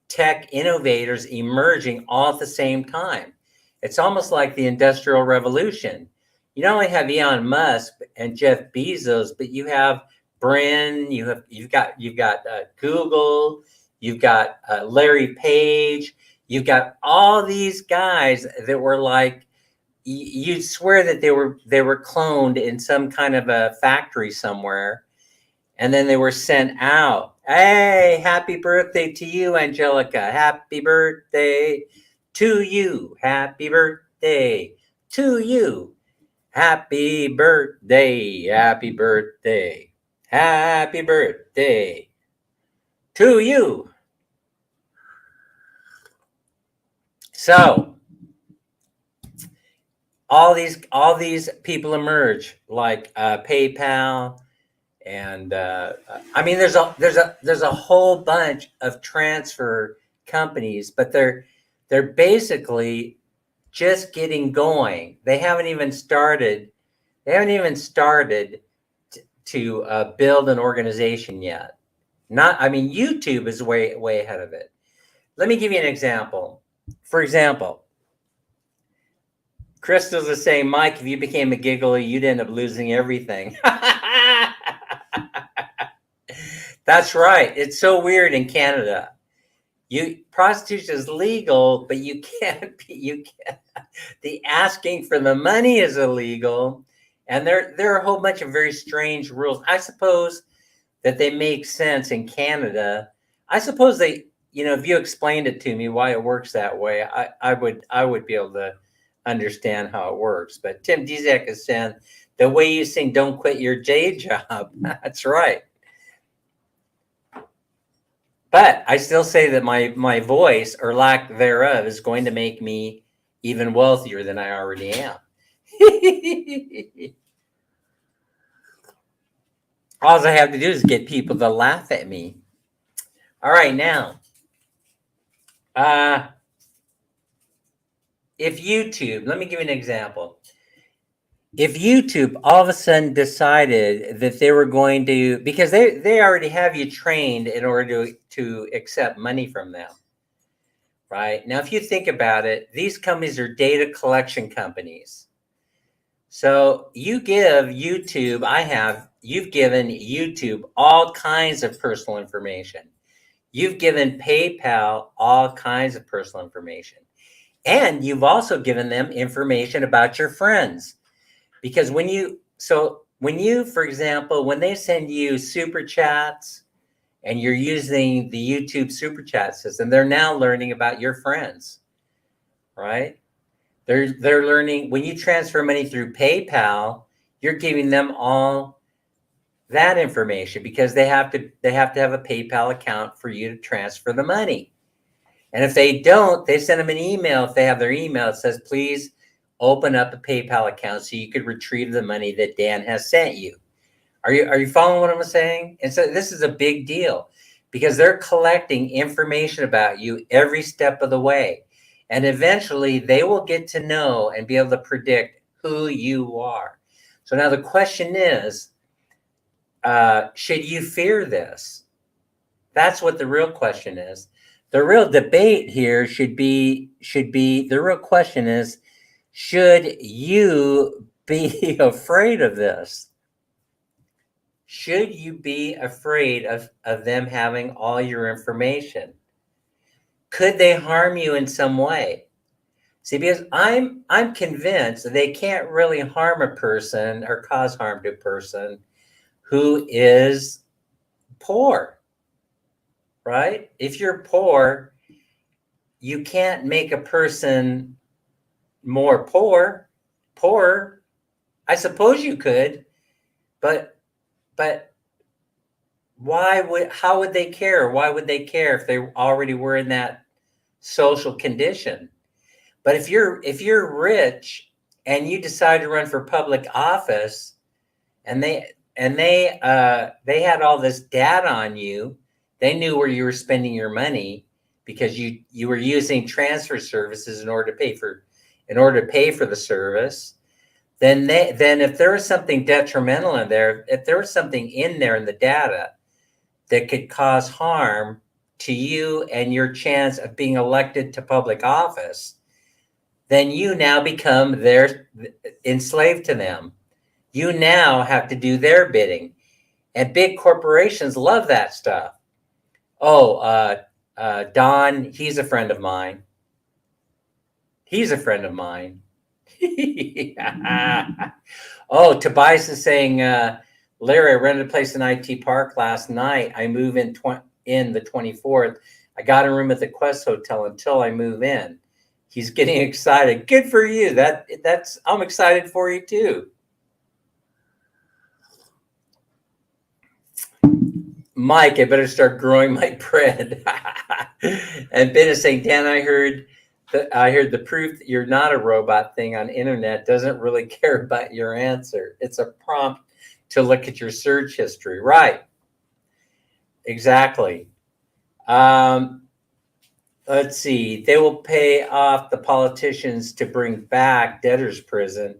tech innovators emerging all at the same time. It's almost like the Industrial Revolution. You not only have Elon Musk and Jeff Bezos, but you have Brin. You've got Google. You've got Larry Page. You've got all these guys that were like, you'd swear that they were cloned in some kind of a factory somewhere, and then they were sent out. Hey, happy birthday to you, Angelica. Happy birthday to you. Happy birthday to you. Happy birthday. Happy birthday. Happy birthday to you. So all these people emerge, like PayPal, and I mean, there's a whole bunch of transfer companies, but they're basically just getting going. They haven't even started. To build an organization yet. I mean, YouTube is way ahead of it. Let me give you an example. For example, Crystal's is saying, Mike, if you became a giggler, you'd end up losing everything. That's right. It's so weird in Canada. Prostitution is legal, but you can't. The asking for the money is illegal, and there are a whole bunch of very strange rules. I suppose that they make sense in Canada. I suppose they, if you explained it to me why it works that way, I would be able to understand how it works. But Tim Dizek is saying the way you sing "Don't Quit Your Day Job." That's right. But I still say that my voice, or lack thereof, is going to make me even wealthier than I already am. All I have to do is get people to laugh at me. All right, now. If YouTube, let me give you an example. If YouTube all of a sudden decided that they were going to, because they already have you trained in order to accept money from them, right? Now, if you think about it, these companies are data collection companies. So you give YouTube, you've given YouTube all kinds of personal information. You've given PayPal all kinds of personal information. And you've also given them information about your friends. Because when you, for example, when they send you super chats and you're using the YouTube super chat system, they're now learning about your friends, right? They're learning when you transfer money through PayPal, you're giving them all that information because they have to have a PayPal account for you to transfer the money. And if they don't, they send them an email. If they have their email, it says, please open up a PayPal account so you could retrieve the money that Dan has sent you. Are you following what I'm saying? And so this is a big deal because they're collecting information about you every step of the way. And eventually they will get to know and be able to predict who you are. So now the question is, should you fear this? That's what the real question is. The real debate here should be the real question is, should you be afraid of this? Should you be afraid of them having all your information? Could they harm you in some way? See, because I'm convinced that they can't really harm a person or cause harm to a person who is poor, right? If you're poor, you can't make a person more poorer. I suppose you could, but how would they care? Why would they care if they already were in that social condition? But if you're rich and you decide to run for public office and they had all this data on you, they knew where you were spending your money because you were using transfer services in order to pay for the service, then if there was something detrimental in there, if there was something in there in the data that could cause harm to you and your chance of being elected to public office, then you now become enslaved to them. You now have to do their bidding. And big corporations love that stuff. Oh, Don, he's a friend of mine. He's a friend of mine. Oh, Tobias is saying, Larry, I rented a place in IT Park last night. I move in the 24th. I got a room at the Quest Hotel until I move in. He's getting excited. Good for you. I'm excited for you too. Mike, I better start growing my bread. And Ben is saying, Dan, I heard the proof that you're not a robot thing on internet doesn't really care about your answer. It's a prompt to look at your search history. Right. Exactly. Let's see. They will pay off the politicians to bring back debtors prison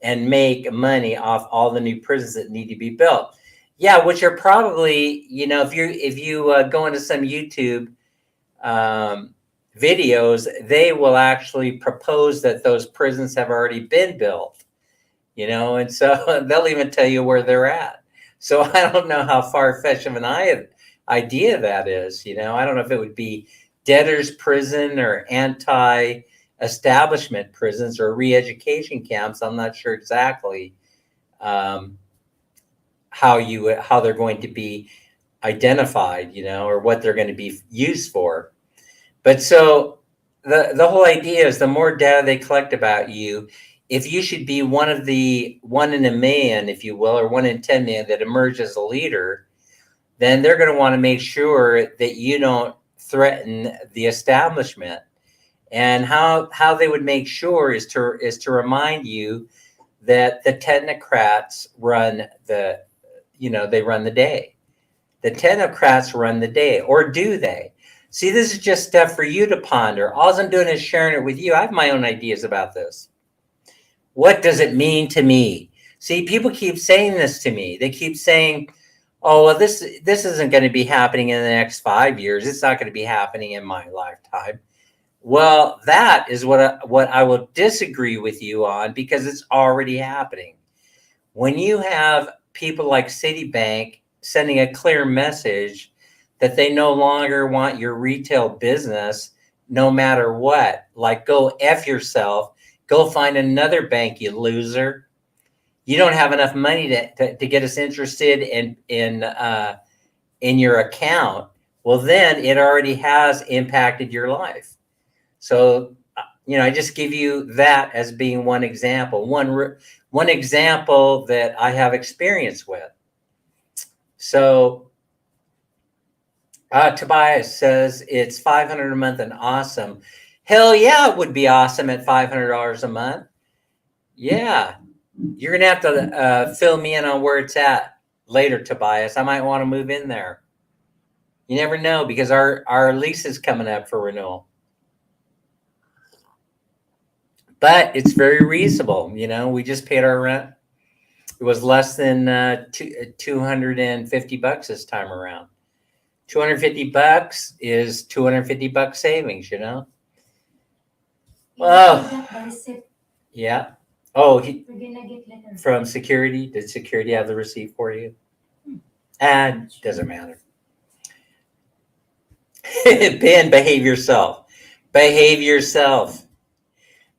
and make money off all the new prisons that need to be built. Yeah, which are probably, if you go into some YouTube videos, they will actually propose that those prisons have already been built, and so they'll even tell you where they're at. So I don't know how far-fetched of an idea that is. I don't know if it would be debtors prison or anti-establishment prisons or re-education camps. I'm not sure exactly how they're going to be identified, or what they're going to be used for. But so the whole idea is the more data they collect about you, if you should be one in a million, if you will, or 1 in 10 million that emerge as a leader, then they're going to want to make sure that you don't threaten the establishment. And how they would make sure is to remind you that the technocrats run they run the day. The technocrats run the day, or do they? See, this is just stuff for you to ponder. All I'm doing is sharing it with you. I have my own ideas about this. What does it mean to me? See, people keep saying this to me. They keep saying, "Oh, well, this isn't going to be happening in the next 5 years. It's not going to be happening in my lifetime." Well, that is what I will disagree with you on, because it's already happening. When you have people like Citibank sending a clear message that they no longer want your retail business, no matter what, like, go F yourself, go find another bank, you loser. You don't have enough money to get us interested in your account. Well, then it already has impacted your life. So, I just give you that as being one example, one example that I have experience with. So, Tobias says it's $500 a month and awesome. Hell yeah, it would be awesome at $500 a month. Yeah, you're gonna have to fill me in on where it's at later, Tobias. I might want to move in there. You never know, because our lease is coming up for renewal. But it's very reasonable. We just paid our rent. It was less than $250 this time around. $250 is $250 savings. You Well, get that by SIP. yeah. Oh, We're gonna get later. from security. Did security have the receipt for you? And doesn't matter. Ben, behave yourself. Behave yourself.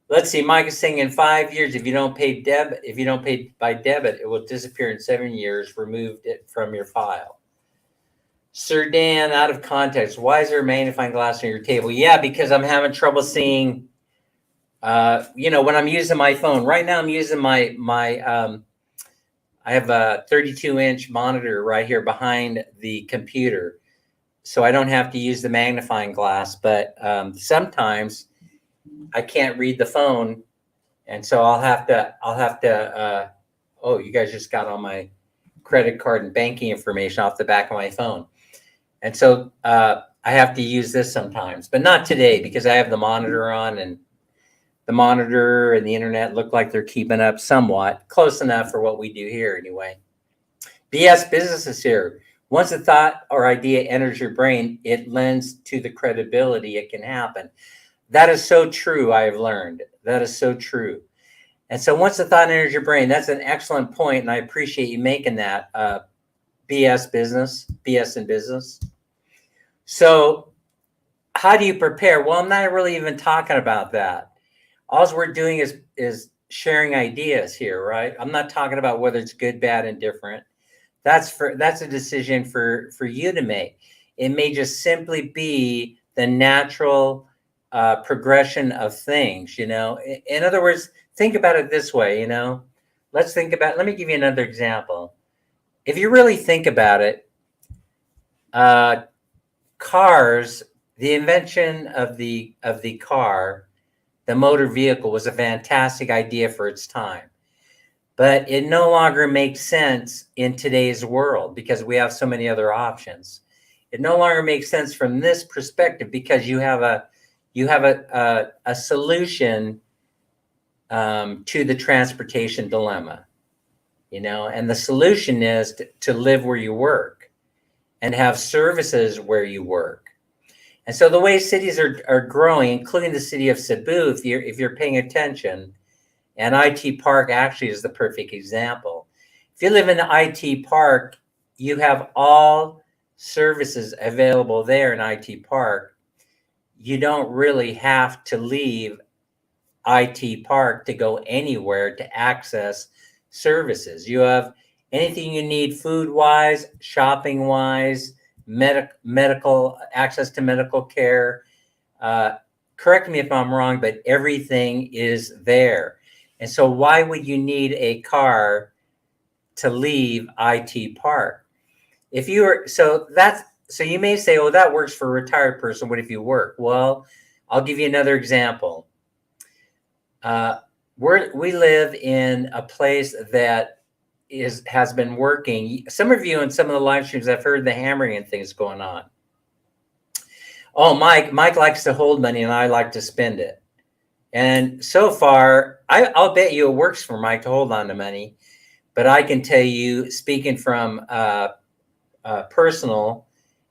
Let's see. Mike is saying in 5 years, if you don't pay by debit, it will disappear in 7 years. Removed it from your file. Sir Dan, out of context. Why is there a magnifying glass on your table? Yeah, because I'm having trouble seeing. When I'm using my phone right now, I'm using my I have a 32-inch monitor right here behind the computer, so I don't have to use the magnifying glass. But sometimes I can't read the phone, and so I'll have to. Oh, you guys just got all my credit card and banking information off the back of my phone, and so I have to use this sometimes, but not today because I have the monitor on, and the monitor and the internet look like they're keeping up somewhat, close enough for what we do here anyway. BS Business is here. Once a thought or idea enters your brain, it lends to the credibility it can happen. That is so true, I have learned. That is so true. And so once a thought enters your brain, that's an excellent point, and I appreciate you making that. BS in business. So how do you prepare? Well, I'm not really even talking about that. All we're doing is sharing ideas here, right? I'm not talking about whether it's good, bad, and different. That's a decision for you to make. It may just simply be the natural progression of things. In other words, think about it this way. Let me give you another example. If you really think about it, cars, the invention of the car, the motor vehicle, was a fantastic idea for its time, but it no longer makes sense in today's world because we have so many other options. It no longer makes sense from this perspective because you have a solution to the transportation dilemma, and the solution is to live where you work and have services where you work. And so the way cities are growing, including the city of Cebu, if you're paying attention, and IT Park actually is the perfect example. If you live in the IT Park, you have all services available there in IT Park. You don't really have to leave IT Park to go anywhere to access services. You have anything you need food-wise, shopping-wise, medical access to medical care. Correct me if I'm wrong, but everything is there. And so why would you need a car to leave IT Park? So you may say, oh, that works for a retired person. What if you work? Well, I'll give you another example. We live in a place that has been working. Some of you in some of the live streams, I've heard the hammering and things going on. Oh, Mike likes to hold money and I like to spend it. And so far, I'll bet you it works for Mike to hold on to money. But I can tell you, speaking from personal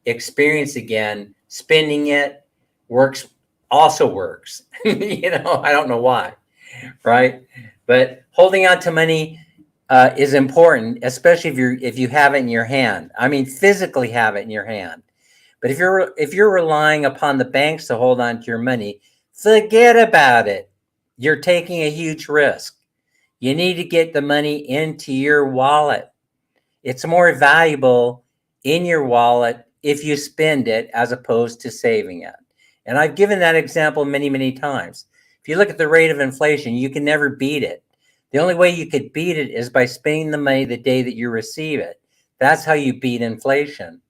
experience again, spending it works, also works. I don't know why, right? But holding on to money is important, especially if you have it in your hand. I mean, physically have it in your hand. But if you're relying upon the banks to hold on to your money, forget about it. You're taking a huge risk. You need to get the money into your wallet. It's more valuable in your wallet if you spend it as opposed to saving it. And I've given that example many, many times. If you look at the rate of inflation, you can never beat it. The only way you could beat it is by spending the money the day that you receive it. That's how you beat inflation.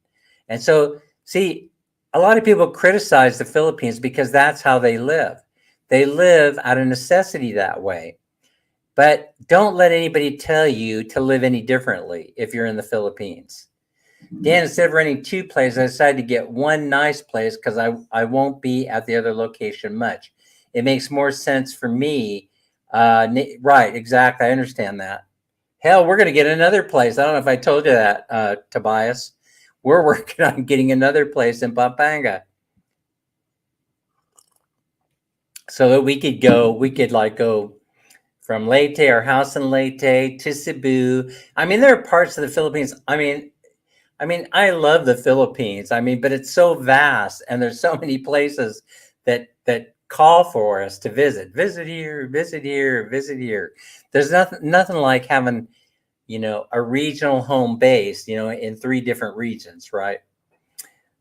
And so, see, a lot of people criticize the Philippines because that's how they live. They live out of necessity that way. But don't let anybody tell you to live any differently if you're in the Philippines. Dan, instead of renting two places, I decided to get one nice place because I won't be at the other location much. It makes more sense for me. Right, exactly. I understand that. Hell, we're going to get another place. I don't know if I told you that, Tobias. We're working on getting another place in Pampanga. So that we could go from Leyte, our house in Leyte, to Cebu. I mean, there are parts of the Philippines. I love the Philippines. But it's so vast, and there's so many places that call for us to visit. Visit here, visit here, visit here. There's nothing like having, a regional home base, in 3 different regions, right?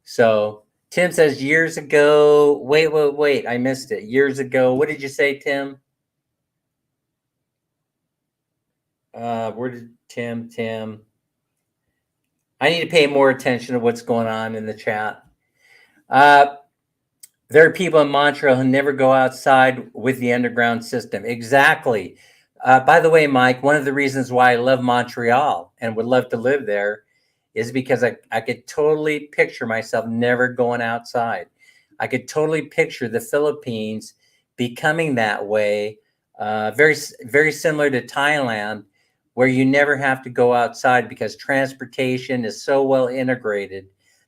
So Tim says years ago. Wait, I missed it. Years ago. What did you say, Tim? Where did Tim? I need to pay more attention to what's going on in the chat. There are people in Montreal who never go outside with the underground system. Exactly. By the way, Mike, one of the reasons why I love Montreal and would love to live there is because I could totally picture myself never going outside. I could totally picture the Philippines becoming that way, very, very similar to Thailand, where you never have to go outside because transportation is so well integrated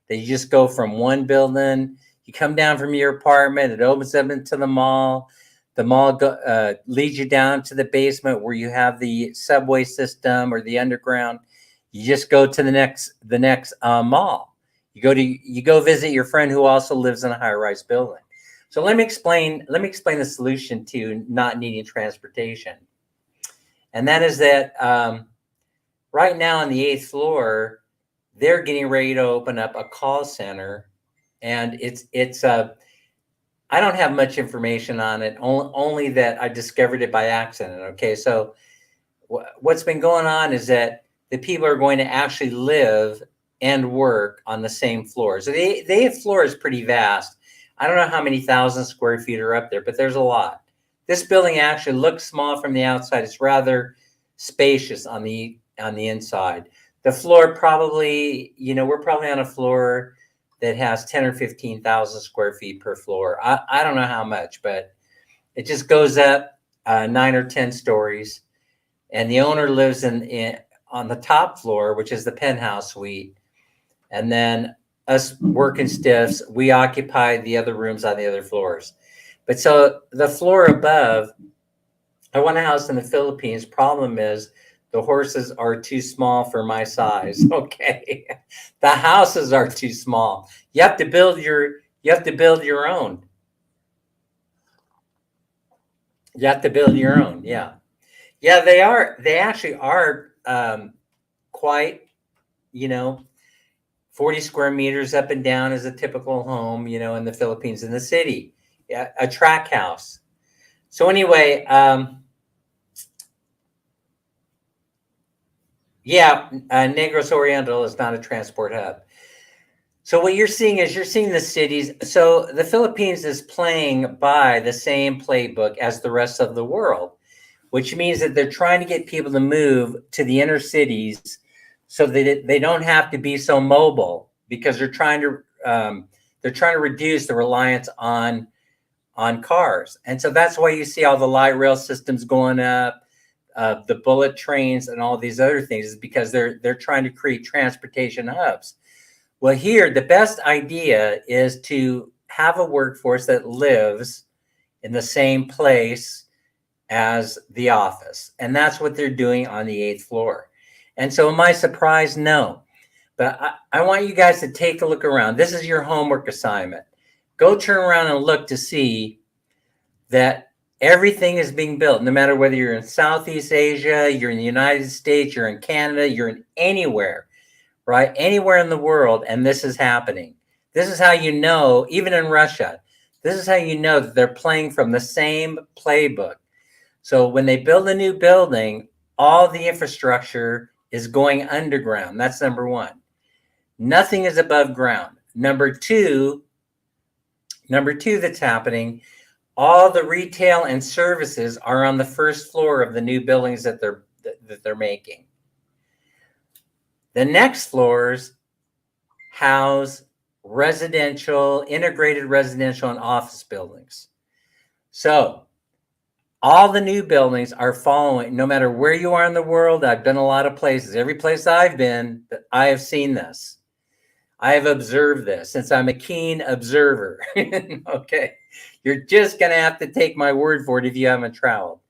that you just go from one building, you come down from your apartment, it opens up into the mall. The mall leads you down to the basement where you have the subway system or the underground. You just go to the next mall. You go visit your friend who also lives in a high-rise building. So let me explain the solution to not needing transportation. And that is that right now on the 8th floor, they're getting ready to open up a call center, and it's I don't have much information on it, only that I discovered it by accident. Okay, so what's been going on is that the people are going to actually live and work on the same floor. So the 8th floor is pretty vast. I don't know how many thousand square feet are up there, but there's a lot. This building actually looks small from the outside. It's rather spacious on the inside. The floor probably, we're probably on a floor that has 10 or 15,000 square feet per floor. I don't know how much, but it just goes up 9 or 10 stories. And the owner lives on the top floor, which is the penthouse suite. And then us working stiffs, we occupy the other rooms on the other floors. But so the floor above, I want a house in the Philippines. Problem is the horses are too small for my size. Okay. The houses are too small. You have to build your own. You have to build your own. Yeah. Yeah, they actually are quite, 40 square meters up and down is a typical home, in the Philippines, in the city. Yeah, a track house. So anyway, Negros Oriental is not a transport hub. So what you're seeing the cities. So the Philippines is playing by the same playbook as the rest of the world, which means that they're trying to get people to move to the inner cities so that they don't have to be so mobile, because they're They're trying to reduce the reliance on cars. And so that's why you see all the light rail systems going up, the bullet trains and all these other things, is because they're trying to create transportation hubs. Well, here, the best idea is to have a workforce that lives in the same place as the office. And that's what they're doing on the 8th floor. And so am I surprised? No. But I want you guys to take a look around. This is your homework assignment. Go turn around and look to see that everything is being built, no matter whether you're in Southeast Asia, you're in the United States, you're in Canada, you're in anywhere, right? Anywhere in the world, and this is happening. This is how you know, even in Russia, this is how you know that they're playing from the same playbook. So when they build a new building, all the infrastructure is going underground. That's number one. Nothing is above ground. Number two that's happening, all the retail and services are on the first floor of the new buildings that they're making. The next floors house residential, integrated residential and office buildings. So all the new buildings are following, no matter where you are in the world. I've been a lot of places. Every place I've been, I have seen this. I have observed this since I'm a keen observer. Okay. You're just going to have to take my word for it if you haven't traveled.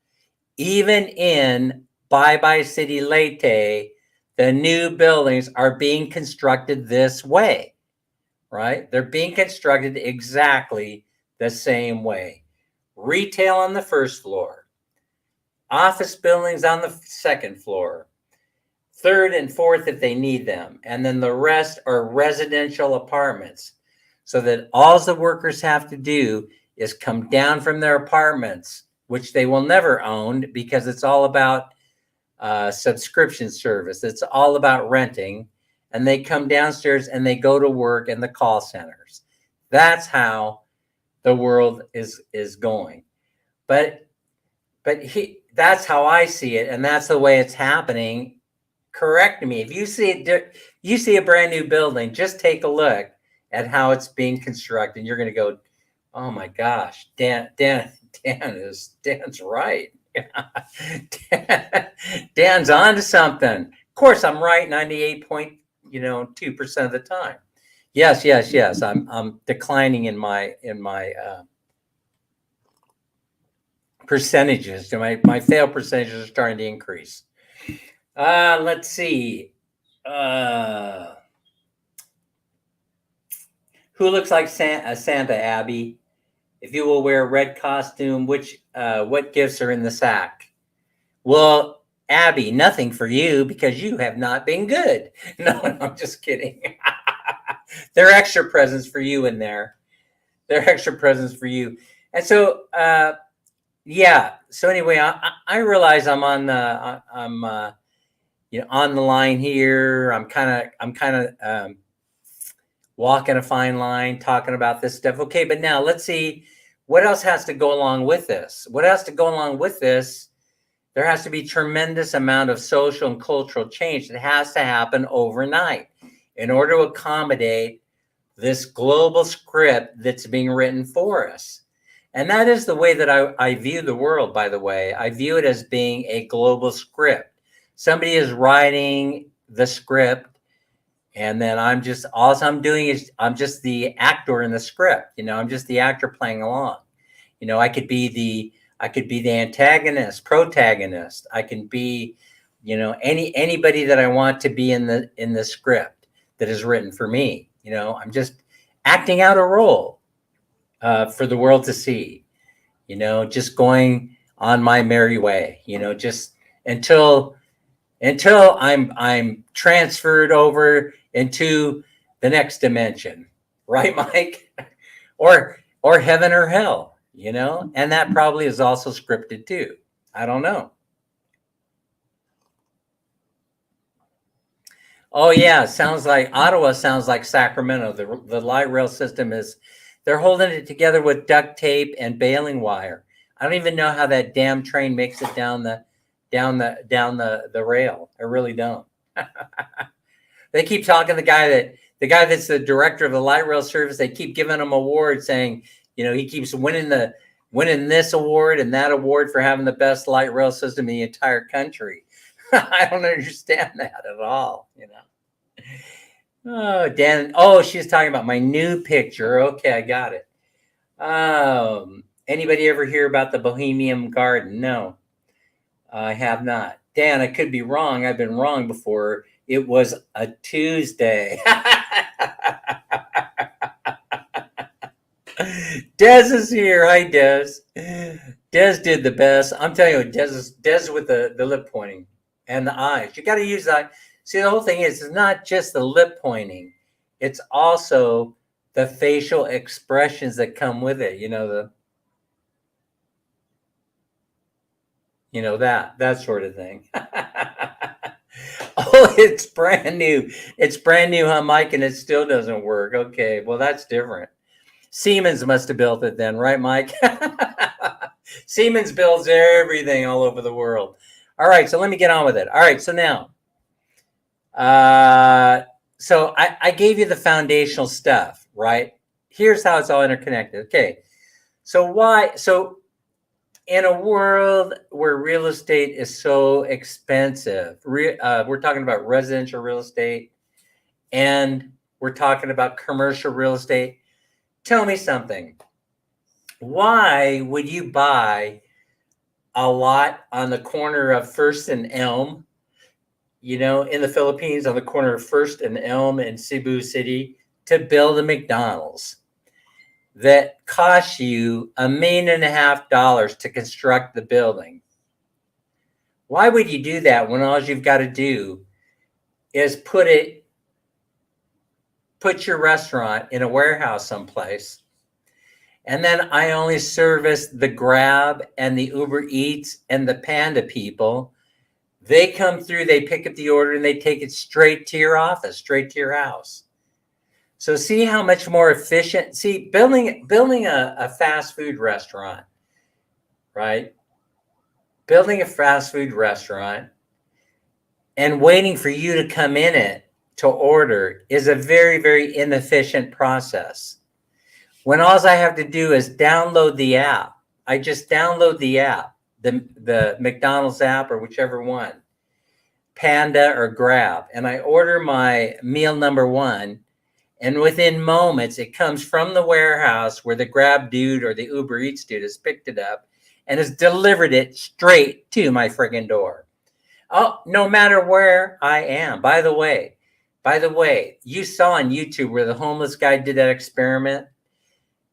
Even in Bye-Bye City Leyte, the new buildings are being constructed this way, right? They're being constructed exactly the same way. Retail on the first floor, office buildings on the second floor, third and fourth if they need them, and then the rest are residential apartments, so that all the workers have to do is come down from their apartments, which they will never own because it's all about subscription service. It's all about renting, and they come downstairs and they go to work in the call centers. That's how the world is going. But that's how I see it, and that's the way it's happening. Correct me if you see it. You see a brand new building, just take a look at how it's being constructed, and you're going to go, "Oh my gosh, Dan's right. Dan's on to something." Of course, I'm right 98.2% of the time. Yes. I'm declining in my percentages. My fail percentages are starting to increase. Let's see. Who looks like Santa, Abby? If you will wear a red costume, what gifts are in the sack? Well, Abby, nothing for you because you have not been good. No, I'm just kidding. There are extra presents for you in there. There are extra presents for you. And so, yeah. So anyway, I realize I'm on the on the line here. I'm kind of walking a fine line, talking about this stuff. Okay, but now let's see what else has to go along with this. What has to go along with this? There has to be tremendous amount of social and cultural change that has to happen overnight in order to accommodate this global script that's being written for us. And that is the way that I view the world, by the way. I view it as being a global script. Somebody is writing the script, and then all I'm doing is I'm just the actor in the script. I'm just the actor playing along. I could be the antagonist, protagonist. I can be, anybody that I want to be in the script that is written for me. I'm just acting out a role for the world to see. Just going on my merry way. Just until I'm transferred over into the next dimension, right, Mike? or heaven or hell. And that probably is also scripted too. I don't know. Oh yeah, Ottawa sounds like Sacramento. The light rail system they're holding it together with duct tape and baling wire. I don't even know how that damn train makes it down the rail. I really don't. They keep talking the the guy that's the director of the light rail service, they keep giving him awards saying, he keeps winning this award and that award for having the best light rail system in the entire country. I don't understand that at all, Oh, Dan. Oh, she's talking about my new picture. Okay, I got it. Anybody ever hear about the Bohemian Garden? No, I have not. Dan, I could be wrong. I've been wrong before. It was a Tuesday. Des is here. Hi, Des. Des did the best. I'm telling you, Des with the lip pointing and the eyes. You got to use that. See, the whole thing is, it's not just the lip pointing. It's also the facial expressions that come with it. That sort of thing. Oh, it's brand new. It's brand new, huh, Mike? And it still doesn't work. Okay, well, that's different. Siemens must have built it then, right, Mike? Siemens builds everything all over the world. All right, so let me get on with it. All right, so now, so I gave you the foundational stuff, right? Here's how it's all interconnected. Okay, so in a world where real estate is so expensive, we're talking about residential real estate and we're talking about commercial real estate. Tell me something. Why would you buy a lot on the corner of First and Elm, in the Philippines, on the corner of First and Elm in Cebu City, to build a McDonald's that costs you $1.5 million to construct the building? Why would you do that when all you've got to do is put your restaurant in a warehouse someplace, and then I only service the Grab and the Uber Eats and the Panda people? They come through, they pick up the order, and they take it straight to your office, straight to your house. So see how much more efficient. See, building a fast food restaurant, right? Building a fast food restaurant and waiting for you to come in it to order is a very, very inefficient process. When all I have to do is download the app. I just download the app, the McDonald's app or whichever one, Panda or Grab, and I order my meal number one. And within moments, it comes from the warehouse where the Grab dude or the Uber Eats dude has picked it up and has delivered it straight to my friggin' door. Oh, no matter where I am. By the way, you saw on YouTube where the homeless guy did that experiment.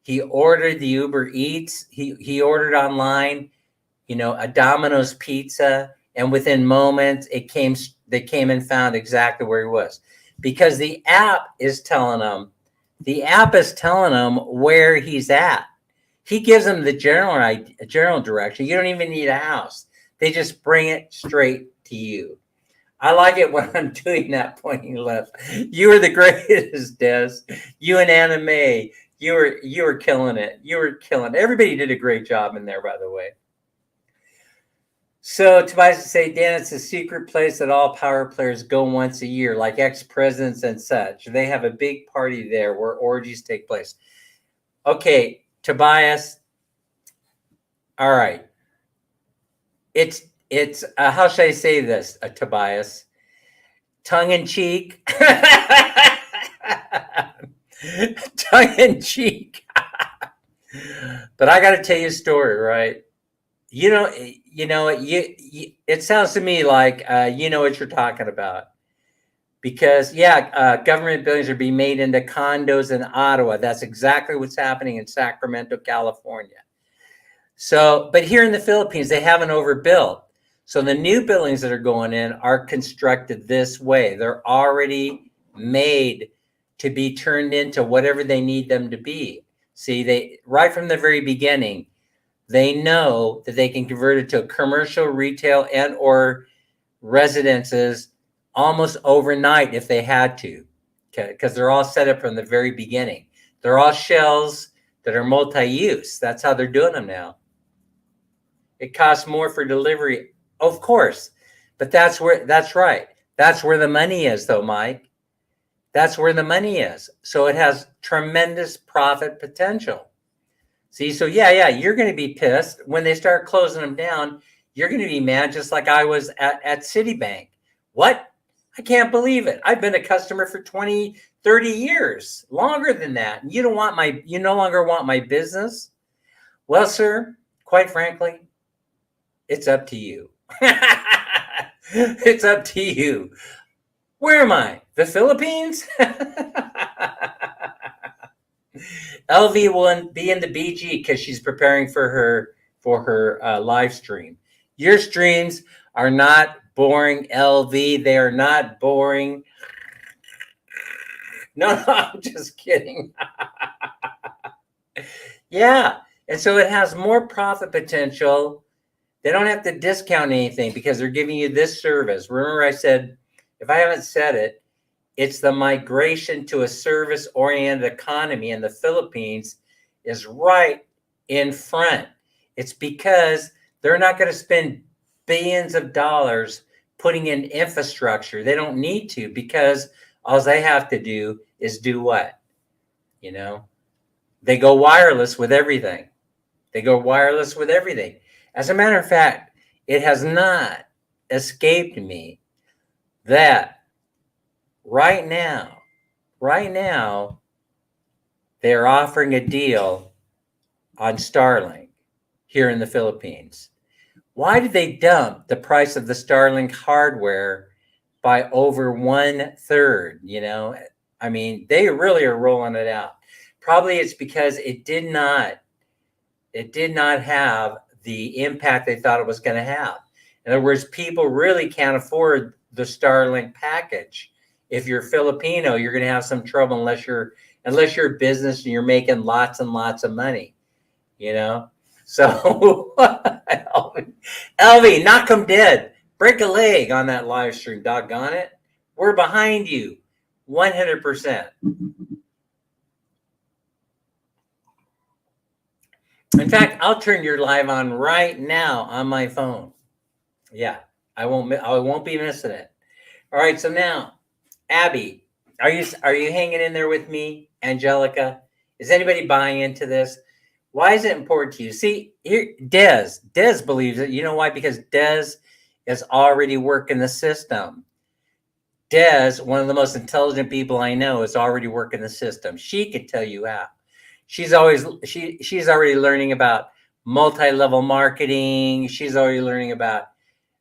He ordered the Uber Eats. He ordered online, a Domino's pizza, and within moments, they came and found exactly where he was. Because the app is telling them where he's at. He gives them the general direction. You don't even need a house. They just bring it straight to you. I like it when I'm doing that, pointing left. You were the greatest, Des. You and Anna Mae, you were killing it. You were killing it. Everybody did a great job in there, by the way. So Tobias say, Dan, it's a secret place that all power players go once a year, like ex-presidents and such. They have a big party there where orgies take place. Okay, Tobias. All right. It's how should I say this, Tobias? Tongue in cheek. Tongue in cheek. But I got to tell you a story, right? It sounds to me like you know what you're talking about. Because, government buildings are being made into condos in Ottawa. That's exactly what's happening in Sacramento, California. So, but here in the Philippines, they haven't overbuilt. So the new buildings that are going in are constructed this way. They're already made to be turned into whatever they need them to be. See, they right from the very beginning, they know that they can convert it to a commercial, retail, and or residences almost overnight if they had to, okay? Because they're all set up from the very beginning. They're all shells that are multi-use. That's how they're doing them now. It costs more for delivery, of course, but that's right. That's where the money is, though, Mike. That's where the money is. So it has tremendous profit potential. See, so yeah, you're going to be pissed when they start closing them down. You're going to be mad, just like I was at Citibank. What? I can't believe it. I've been a customer for 20, 30 years, longer than that. And you no longer want my business? Well, sir, quite frankly, it's up to you. It's up to you. Where am I? The Philippines? LV will be in the BG because she's preparing for her live stream. Your streams are not boring, LV. They are not boring. No, I'm just kidding. Yeah, and so it has more profit potential. They don't have to discount anything because they're giving you this service. Remember, I said, if I haven't said it, it's the migration to a service-oriented economy in the Philippines is right in front. It's because they're not going to spend billions of dollars putting in infrastructure. They don't need to, because all they have to do is do what? They go wireless with everything. As a matter of fact, it has not escaped me that right now, they're offering a deal on Starlink here in the Philippines. Why did they dump the price of the Starlink hardware by over 1/3? I mean, they really are rolling it out. Probably it's because it did not have the impact they thought it was going to have. In other words, people really can't afford the Starlink package. If you're Filipino, you're going to have some trouble unless you're a business and you're making lots and lots of money. So LV, knock 'em dead. Break a leg on that live stream, doggone it. We're behind you 100%. In fact, I'll turn your live on right now on my phone. Yeah, I won't be missing it. All right, so now, Abby, are you hanging in there with me? Angelica, is anybody buying into this? Why is it important to you? See, here, Des believes it. You know why? Because Des is already working the system. Des, one of the most intelligent people I know, is already working the system. She could tell you how. She's already learning about multi-level marketing. She's already learning about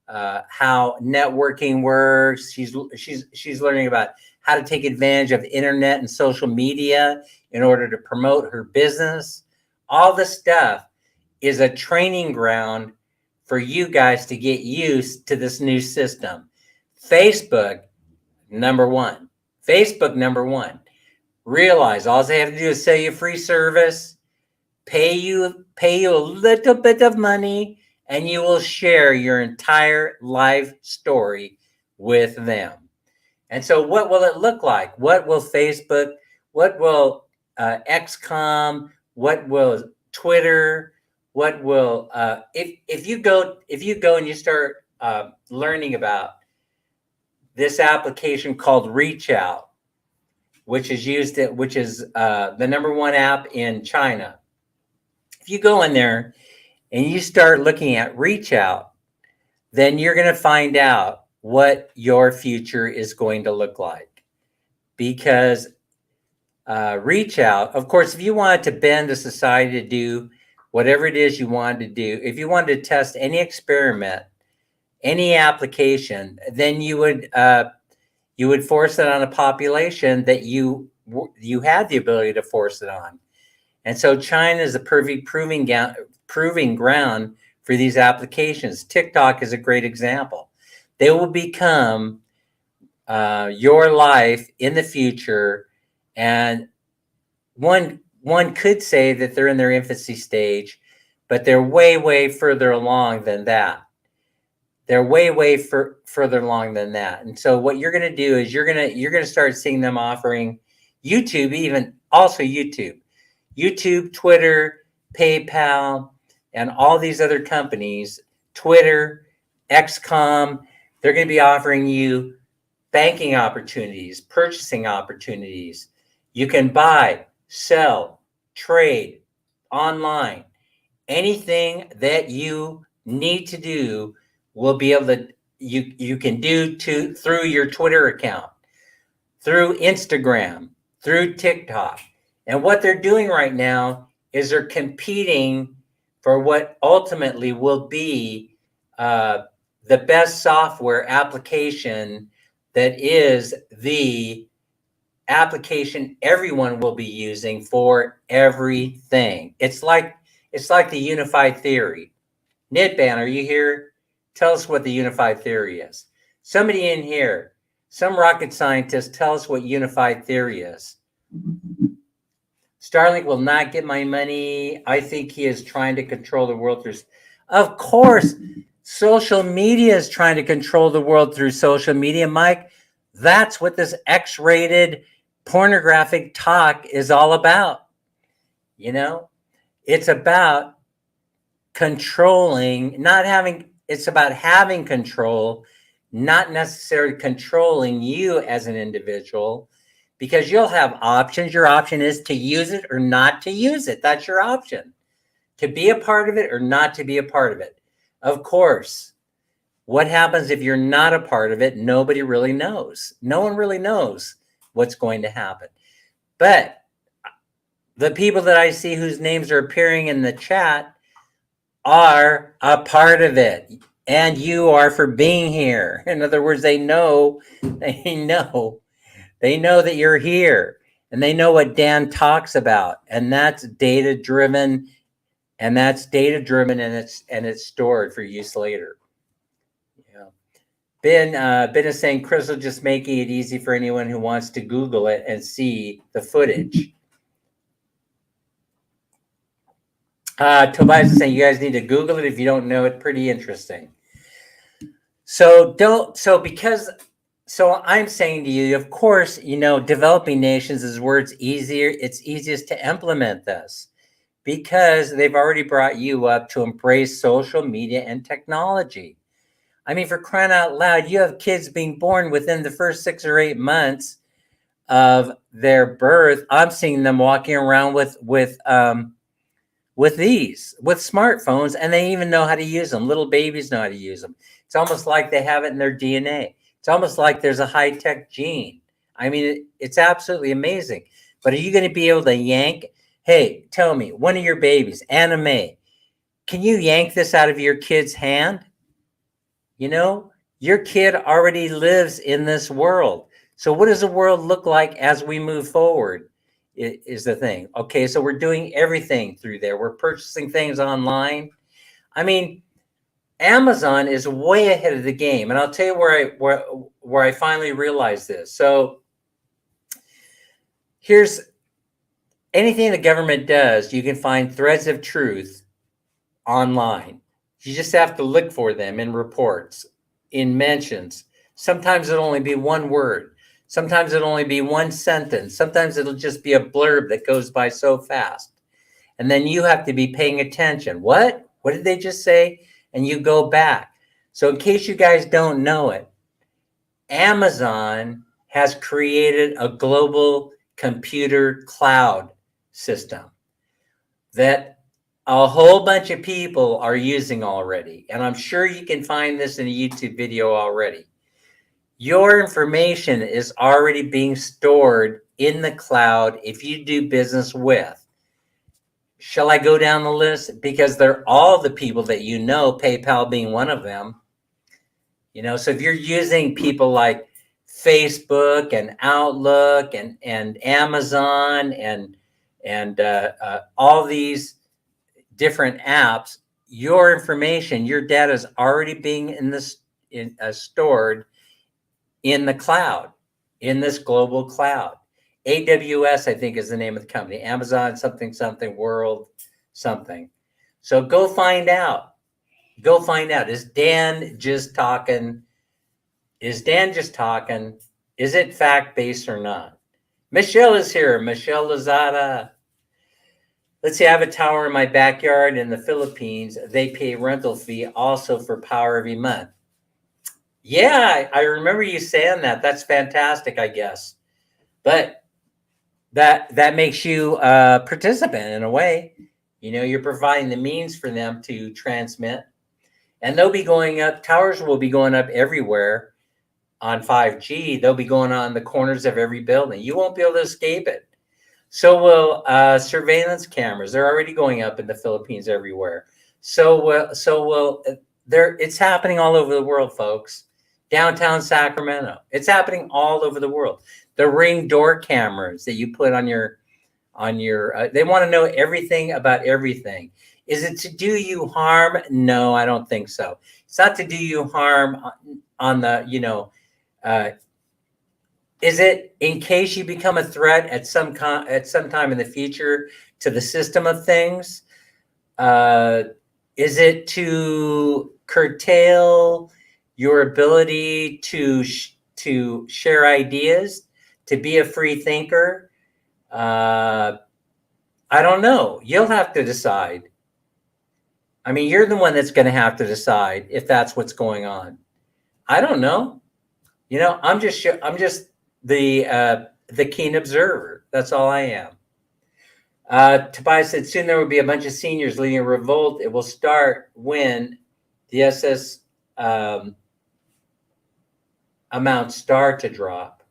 how networking works. She's learning about how to take advantage of internet and social media in order to promote her business. All this stuff is a training ground for you guys to get used to this new system. Facebook, number one. Realize all they have to do is sell you free service, pay you a little bit of money, and you will share your entire life story with them. And so what will it look like? What will Facebook, what will XCOM, what will Twitter, what will if you go and you start learning about this application called ReachOut, which is the number one app in China. If you go in there and you start looking at ReachOut, then you're going to find out what your future is going to look like. Because ReachOut, of course, if you wanted to bend the society to do whatever it is you wanted to do, if you wanted to test any experiment, any application, then you would force it on a population that you had the ability to force it on. And so China is a perfect proving ground for these applications. TikTok is a great example. They will become your life in the future. And one could say that they're in their infancy stage, but they're way, way further along than that. Further along than that. And so what you're going to do is you're going to start seeing them offering YouTube, even also YouTube, Twitter, PayPal, and all these other companies, Twitter, XCOM, they're going to be offering you banking opportunities, purchasing opportunities. You can buy, sell, trade online. Anything that you need to do will be able to you can do through your Twitter account, through Instagram, through TikTok. And what they're doing right now is they're competing for what ultimately will be the best software application that is the application everyone will be using for everything. It's like the unified theory. Nidban, are you here? Tell us what the unified theory is. Somebody in here, some rocket scientist, tell us what unified theory is. Starlink will not get my money. I think he is trying to control the world through. Of course, social media is trying to control the world through social media, Mike. That's what this X-rated pornographic talk is all about. You know, it's about controlling, not having, it's about having control, not necessarily controlling you as an individual, because you'll have options. Your option is to use it or not to use it. That's your option. To be a part of it or not to be a part of it. Of course, what happens if you're not a part of it? Nobody really knows. No one really knows what's going to happen. But the people that I see whose names are appearing in the chat are a part of it. And you are for being here. In other words, they know that you're here, and they know what Dan talks about, and that's data driven, and it's stored for use later. Yeah. Ben is saying Crystal just making it easy for anyone who wants to Google it and see the footage. Tobias is saying you guys need to Google it if you don't know it. Pretty interesting. So I'm saying to you, of course, developing nations is where it's easiest to implement this, because they've already brought you up to embrace social media and technology. I mean, for crying out loud, you have kids being born within the first 6 or 8 months of their birth. I'm seeing them walking around with smartphones, and they even know how to use them. Little babies know how to use them. It's almost like they have it in their DNA. It's almost like there's a high-tech gene. I mean, it's absolutely amazing. But are you going to be able to yank? Hey, tell me, one of your babies, Anna Mae, can you yank this out of your kid's hand? Your kid already lives in this world. So what does the world look like as we move forward is the thing. Okay, so we're doing everything through there. We're purchasing things online. I mean, Amazon is way ahead of the game, and I'll tell you where I finally realized this. So here's anything the government does, you can find threads of truth online. You just have to look for them in reports, in mentions. Sometimes it'll only be one word. Sometimes it'll only be one sentence. Sometimes it'll just be a blurb that goes by so fast. And then you have to be paying attention. What? What did they just say? And you go back. So in case you guys don't know it, Amazon has created a global computer cloud system that a whole bunch of people are using already. And I'm sure you can find this in a YouTube video already. Your information is already being stored in the cloud if you do business with. Shall I go down the list? Because they're all the people that PayPal being one of them. So if you're using people like Facebook and Outlook and Amazon and all these different apps, your information, your data is already being stored in the cloud, in this global cloud. AWS, I think, is the name of the company. Amazon something world something. So go find out. Is Dan just talking? Is it fact-based or not? Michelle is here. Michelle Lazada. Let's see, I have a tower in my backyard in the Philippines. They pay rental fee also for power every month. Yeah, I remember you saying that. That's fantastic, I guess. But that makes you a participant in a way. You know, you're providing the means for them to transmit, and they'll be going up. Towers will be going up everywhere on 5G. They'll be going on the corners of every building. You won't be able to escape it. So will surveillance cameras. They're already going up in the Philippines everywhere. So will there. It's happening all over the world, folks. Downtown Sacramento. It's happening all over the world. The Ring door cameras that you put on your. They want to know everything about everything. Is it to do you harm? No, I don't think so. It's not to do you harm on the Uh, is it in case you become a threat at some time in the future to the system of things? Uh, is it to curtail your ability to share ideas, to be a free thinker? Uh, I don't know. You'll have to decide. I mean, you're the one that's going to have to decide if that's what's going on. I don't know. I'm just the keen observer. That's all I am. Tobias said soon there will be a bunch of seniors leading a revolt. It will start when the SS amounts start to drop.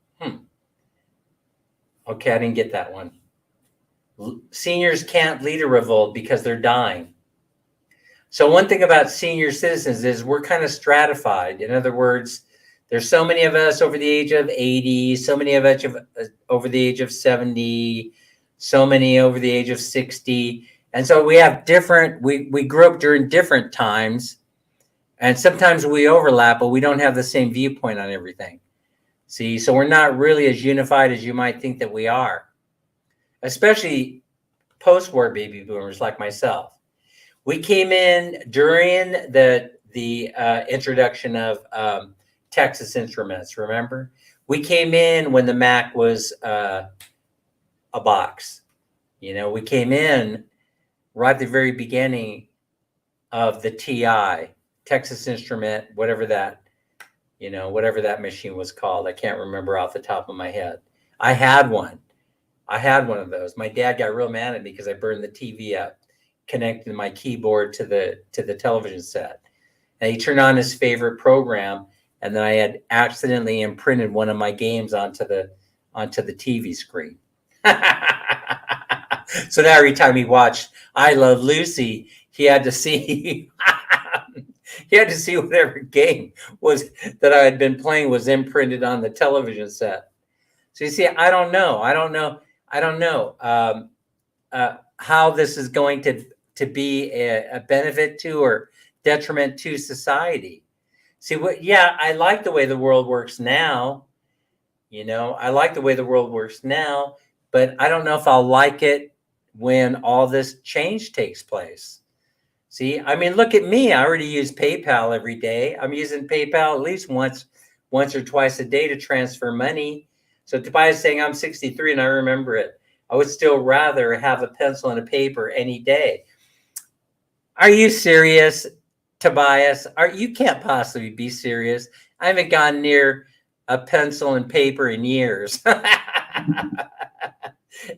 Okay, I didn't get that one. Seniors can't lead a revolt because they're dying. So one thing about senior citizens is we're kind of stratified. In other words, there's so many of us over the age of 80, so many of us over the age of 70, so many over the age of 60. And so we have we grew up during different times, and sometimes we overlap, but we don't have the same viewpoint on everything. See, so we're not really as unified as you might think that we are, especially post-war baby boomers like myself. We came in during the introduction of Texas Instruments. Remember, we came in when the Mac was a box. We came in right at the very beginning of the TI, Texas Instrument, whatever that machine was called. I can't remember off the top of my head. I had one of those. My dad got real mad at me because I burned the TV up, connected my keyboard to the television set, and he turned on his favorite program, and then I had accidentally imprinted one of my games onto the TV screen. So now every time he watched I Love Lucy, he had to see whatever game was that I had been playing was imprinted on the television set. So you see, I don't know how this is going to be a benefit to or detriment to society. See, I like the way the world works now. I like the way the world works now, but I don't know if I'll like it when all this change takes place. See, I mean, look at me. I already use PayPal every day. I'm using PayPal at least once or twice a day to transfer money. So Tobias is saying I'm 63 and I remember it. I would still rather have a pencil and a paper any day. Are you serious, Tobias? You can't possibly be serious. I haven't gone near a pencil and paper in years.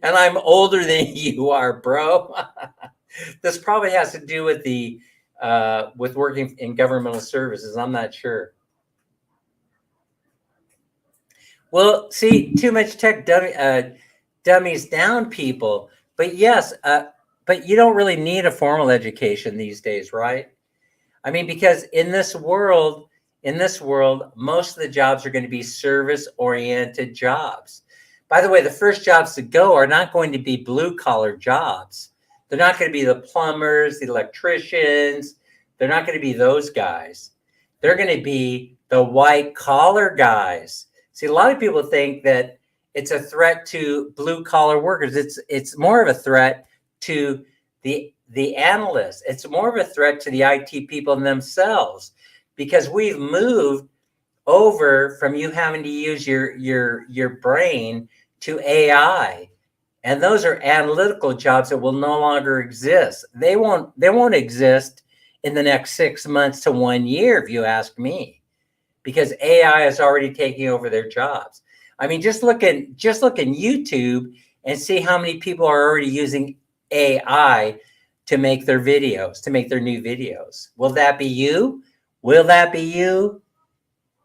And I'm older than you are, bro. This probably has to do with with working in governmental services. I'm not sure. Well, see, too much tech dummies down people. But yes, but you don't really need a formal education these days, right? I mean, because in this world, most of the jobs are going to be service-oriented jobs. By the way, the first jobs to go are not going to be blue-collar jobs. They're not going to be the plumbers, the electricians. They're not going to be those guys. They're going to be the white-collar guys. See, a lot of people think that it's a threat to blue-collar workers. It's more of a threat to the analysts. It's more of a threat to the IT people themselves, because we've moved over from you having to use your brain to AI. And those are analytical jobs that will no longer exist. They won't exist in the next 6 months to 1 year, if you ask me. because AI is already taking over their jobs. I mean, just look in YouTube and see how many people are already using AI to make their videos, to make their new videos. Will that be you? Will that be you?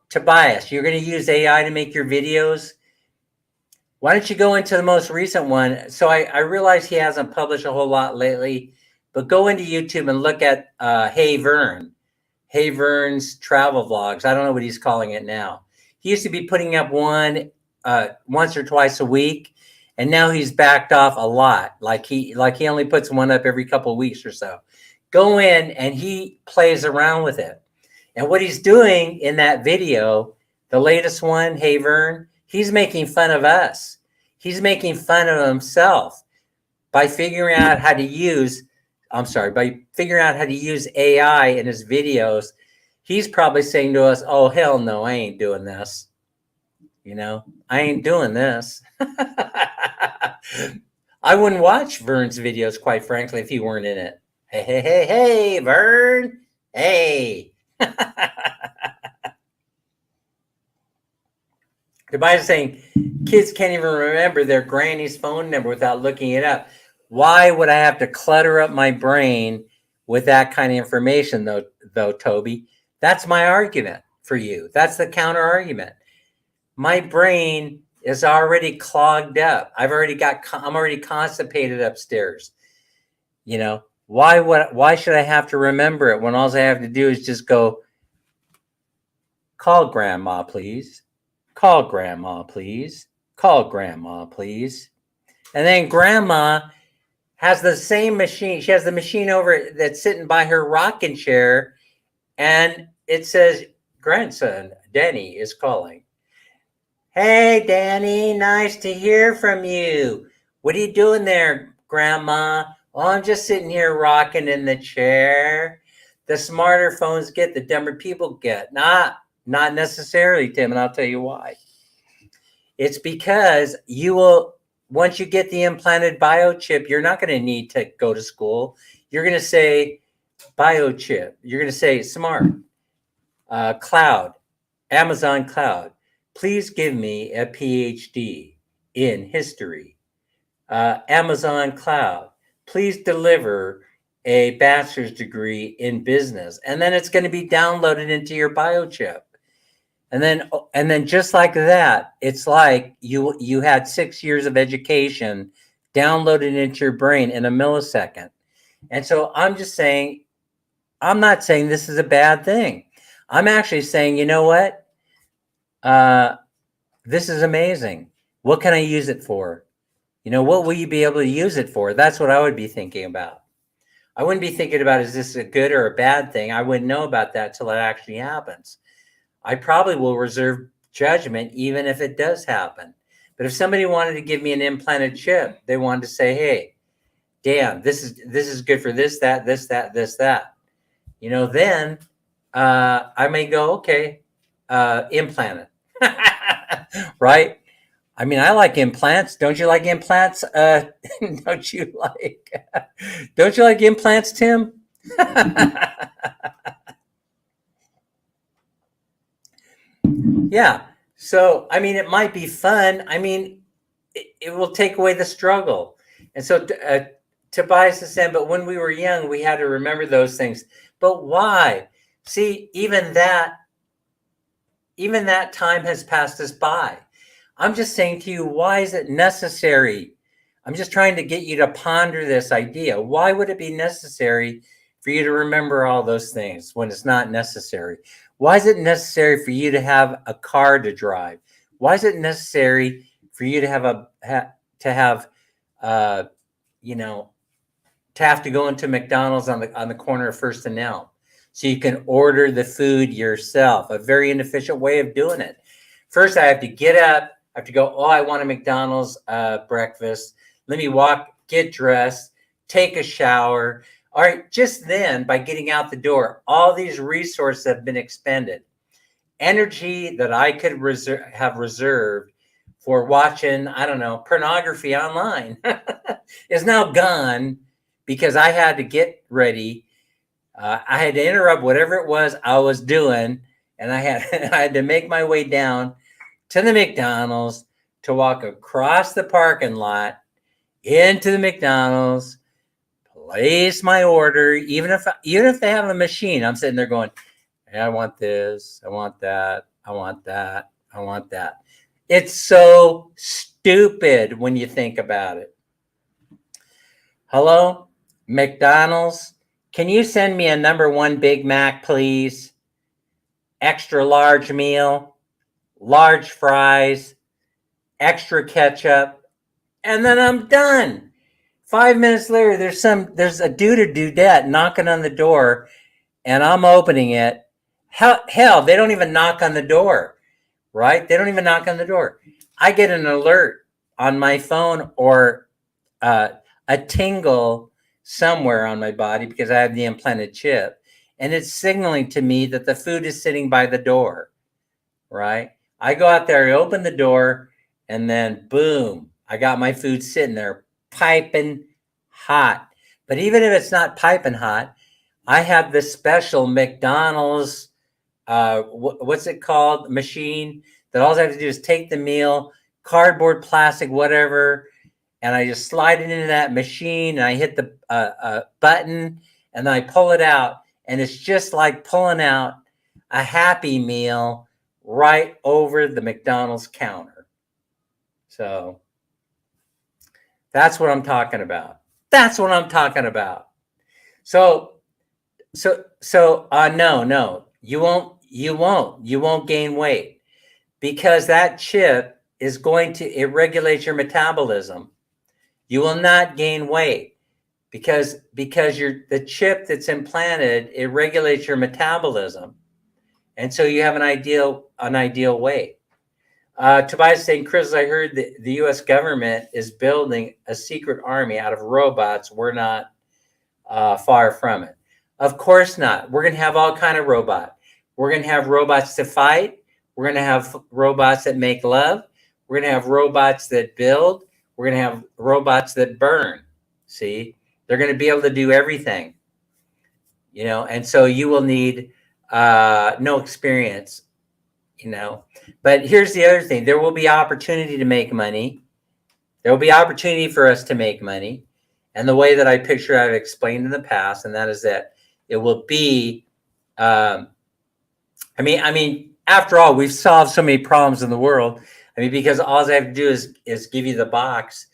Tobias, you're going to use AI to make your videos? Why don't you go into the most recent one? So I realize he hasn't published a whole lot lately, but go into YouTube and look at Hey Vern. Hey Vern's travel vlogs. I don't know what he's calling it now. He used to be putting up one once or twice a week, and now he's backed off a lot. Like he only puts one up every couple of weeks or so. Go in and he plays around with it. And what he's doing in that video, the latest one, Hey Vern, he's making fun of us. He's making fun of himself by figuring out how to use, by figuring out how to use AI in his videos. He's probably saying to us, oh, hell no, I ain't doing this. You know, I ain't doing this. I wouldn't watch Vern's videos, quite frankly, if he weren't in it. Hey, hey, hey, hey, Vern. Hey. Tobias is saying kids can't even remember their granny's phone number without looking it up. Why would I have to clutter up my brain with that kind of information, though, Toby? That's my argument for you. That's the counter argument. My brain is already clogged up. I'm already constipated upstairs. You know, why should I have to remember it when all I have to do is just go, call grandma, please. Call grandma, please. Call grandma, please. And then grandma has the same machine. She has the machine over that's sitting by her rocking chair, and it says, grandson, Danny is calling. Hey, Danny, nice to hear from you. What are you doing there, grandma? Oh, I'm just sitting here rocking in the chair. The smarter phones get, the dumber people get. Not necessarily, Tim, and I'll tell you why. It's because you will, once you get the implanted biochip, you're not going to need to go to school. You're going to say biochip. You're going to say smart, cloud, Amazon cloud. Please give me a PhD in history. Amazon cloud. Please deliver a bachelor's degree in business. And then it's going to be downloaded into your biochip. And then just like that, it's like you had 6 years of education downloaded into your brain in a millisecond. And so I'm not saying this is a bad thing. I'm actually saying, you know what? This is amazing. What can I use it for? You know, what will you be able to use it for? That's what I would be thinking about. I wouldn't be thinking about, is this a good or a bad thing? I wouldn't know about that till it actually happens. I probably will reserve judgment even if it does happen. But if somebody wanted to give me an implanted chip, they wanted to say, hey, Dan, this is good for this, that. You know, then I may go, okay, implant it. Right? I mean, I like implants. Don't you like implants? Don't you like implants, Tim? Yeah. So, I mean, it might be fun. I mean, it will take away the struggle. And so Tobias is saying, but when we were young, we had to remember those things. But why? See, even that time has passed us by. I'm just saying to you, why is it necessary? I'm just trying to get you to ponder this idea. Why would it be necessary for you to remember all those things when it's not necessary? Why is it necessary for you to have a car to drive? Why is it necessary for you to have to go into McDonald's on the corner of First and Elm so you can order the food yourself? A very inefficient way of doing it. First, I have to get up. I have to go, I want a McDonald's breakfast. Let me walk, get dressed, take a shower. All right, just then, by getting out the door, all these resources have been expended. Energy that I could have reserved for watching, I don't know, pornography online is now gone because I had to get ready. I had to interrupt whatever it was I was doing and I had to make my way down to the McDonald's to walk across the parking lot into the McDonald's, place my order. Even if they have a machine, I'm sitting there going, hey, I want this, I want that, I want that, I want that. It's so stupid when you think about it. Hello, McDonald's. Can you send me a #1 Big Mac, please? Extra large meal, large fries, extra ketchup, and then I'm done. 5 minutes later, there's a dude or dudette knocking on the door, and I'm opening it. Hell, they don't even knock on the door, right? They don't even knock on the door. I get an alert on my phone or a tingle somewhere on my body because I have the implanted chip, and it's signaling to me that the food is sitting by the door, right? I go out there, I open the door, and then boom, I got my food sitting there piping hot. But even if it's not piping hot, I have this special McDonald's, what's it called, machine that all I have to do is take the meal, cardboard, plastic, whatever, and I just slide it into that machine, and I hit the button, and then I pull it out, and it's just like pulling out a Happy Meal right over the McDonald's counter. So that's what I'm talking about. That's what I'm talking about. So no, you won't gain weight because that chip is going to, it regulates your metabolism. You will not gain weight because the chip that's implanted, it regulates your metabolism. And so you have an ideal weight. Tobias saying, Chris, I heard that the U.S. government is building a secret army out of robots. We're not far from it. Of course not. We're going to have all kind of robot. We're going to have robots to fight. We're going to have robots that make love. We're going to have robots that build. We're going to have robots that burn. See, they're going to be able to do everything, and so you will need no experience, But here's the other thing. There will be opportunity to make money. There will be opportunity for us to make money. And the way that I picture I've explained in the past, and that is that it will be, I mean, after all, we've solved so many problems in the world. Because all I have to do is give you the box,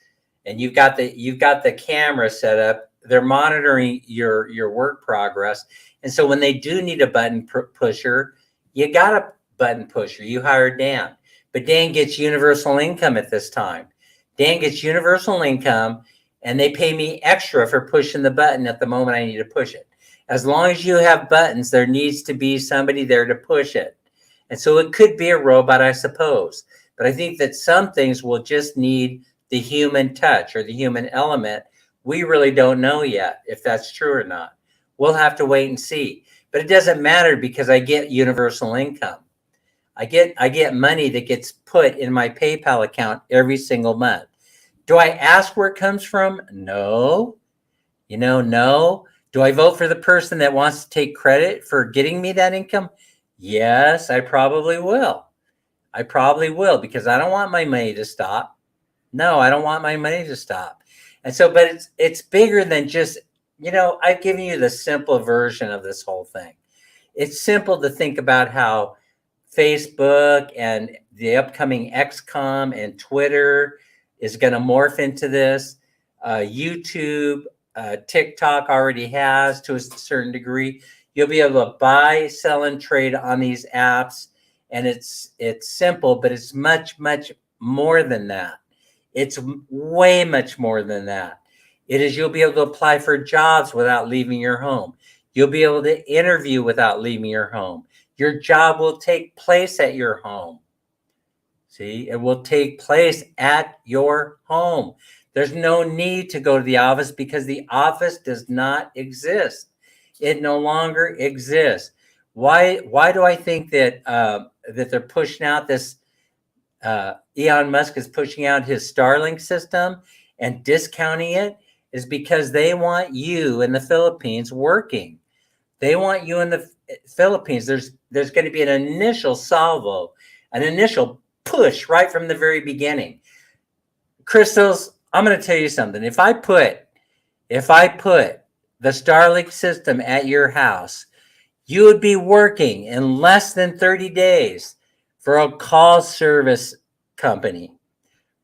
and you've got the camera set up. They're monitoring your work progress. And so when they do need a button pusher, you got a button pusher. You hire Dan. But Dan gets universal income at this time. Dan gets universal income, and they pay me extra for pushing the button at the moment I need to push it. As long as you have buttons, there needs to be somebody there to push it. And so it could be a robot, I suppose. But I think that some things will just need the human touch or the human element. We really don't know yet if that's true or not. We'll have to wait and see. But it doesn't matter because I get universal income. I get money that gets put in my PayPal account every single month. Do I ask where it comes from? No. No. Do I vote for the person that wants to take credit for getting me that income? Yes, I probably will. Because I don't want my money to stop. No, I don't want my money to stop. And so, but it's bigger than just, I've given you the simple version of this whole thing. It's simple to think about how Facebook and the upcoming XCOM and Twitter is going to morph into this. YouTube, TikTok already has to a certain degree. You'll be able to buy, sell, and trade on these apps. And it's simple, but it's much, much more than that. It's way much more than that. You'll be able to apply for jobs without leaving your home. You'll be able to interview without leaving your home. Your job will take place at your home. See, it will take place at your home. There's no need to go to the office because the office does not exist. It no longer exists. Why do I think that that they're pushing out this? Elon Musk is pushing out his Starlink system and discounting it is because they want you in the Philippines working. They want you in the Philippines. There's going to be an initial salvo, an initial push right from the very beginning. Crystals, I'm going to tell you something. If I put the Starlink system at your house, you would be working in less than 30 days for a call service company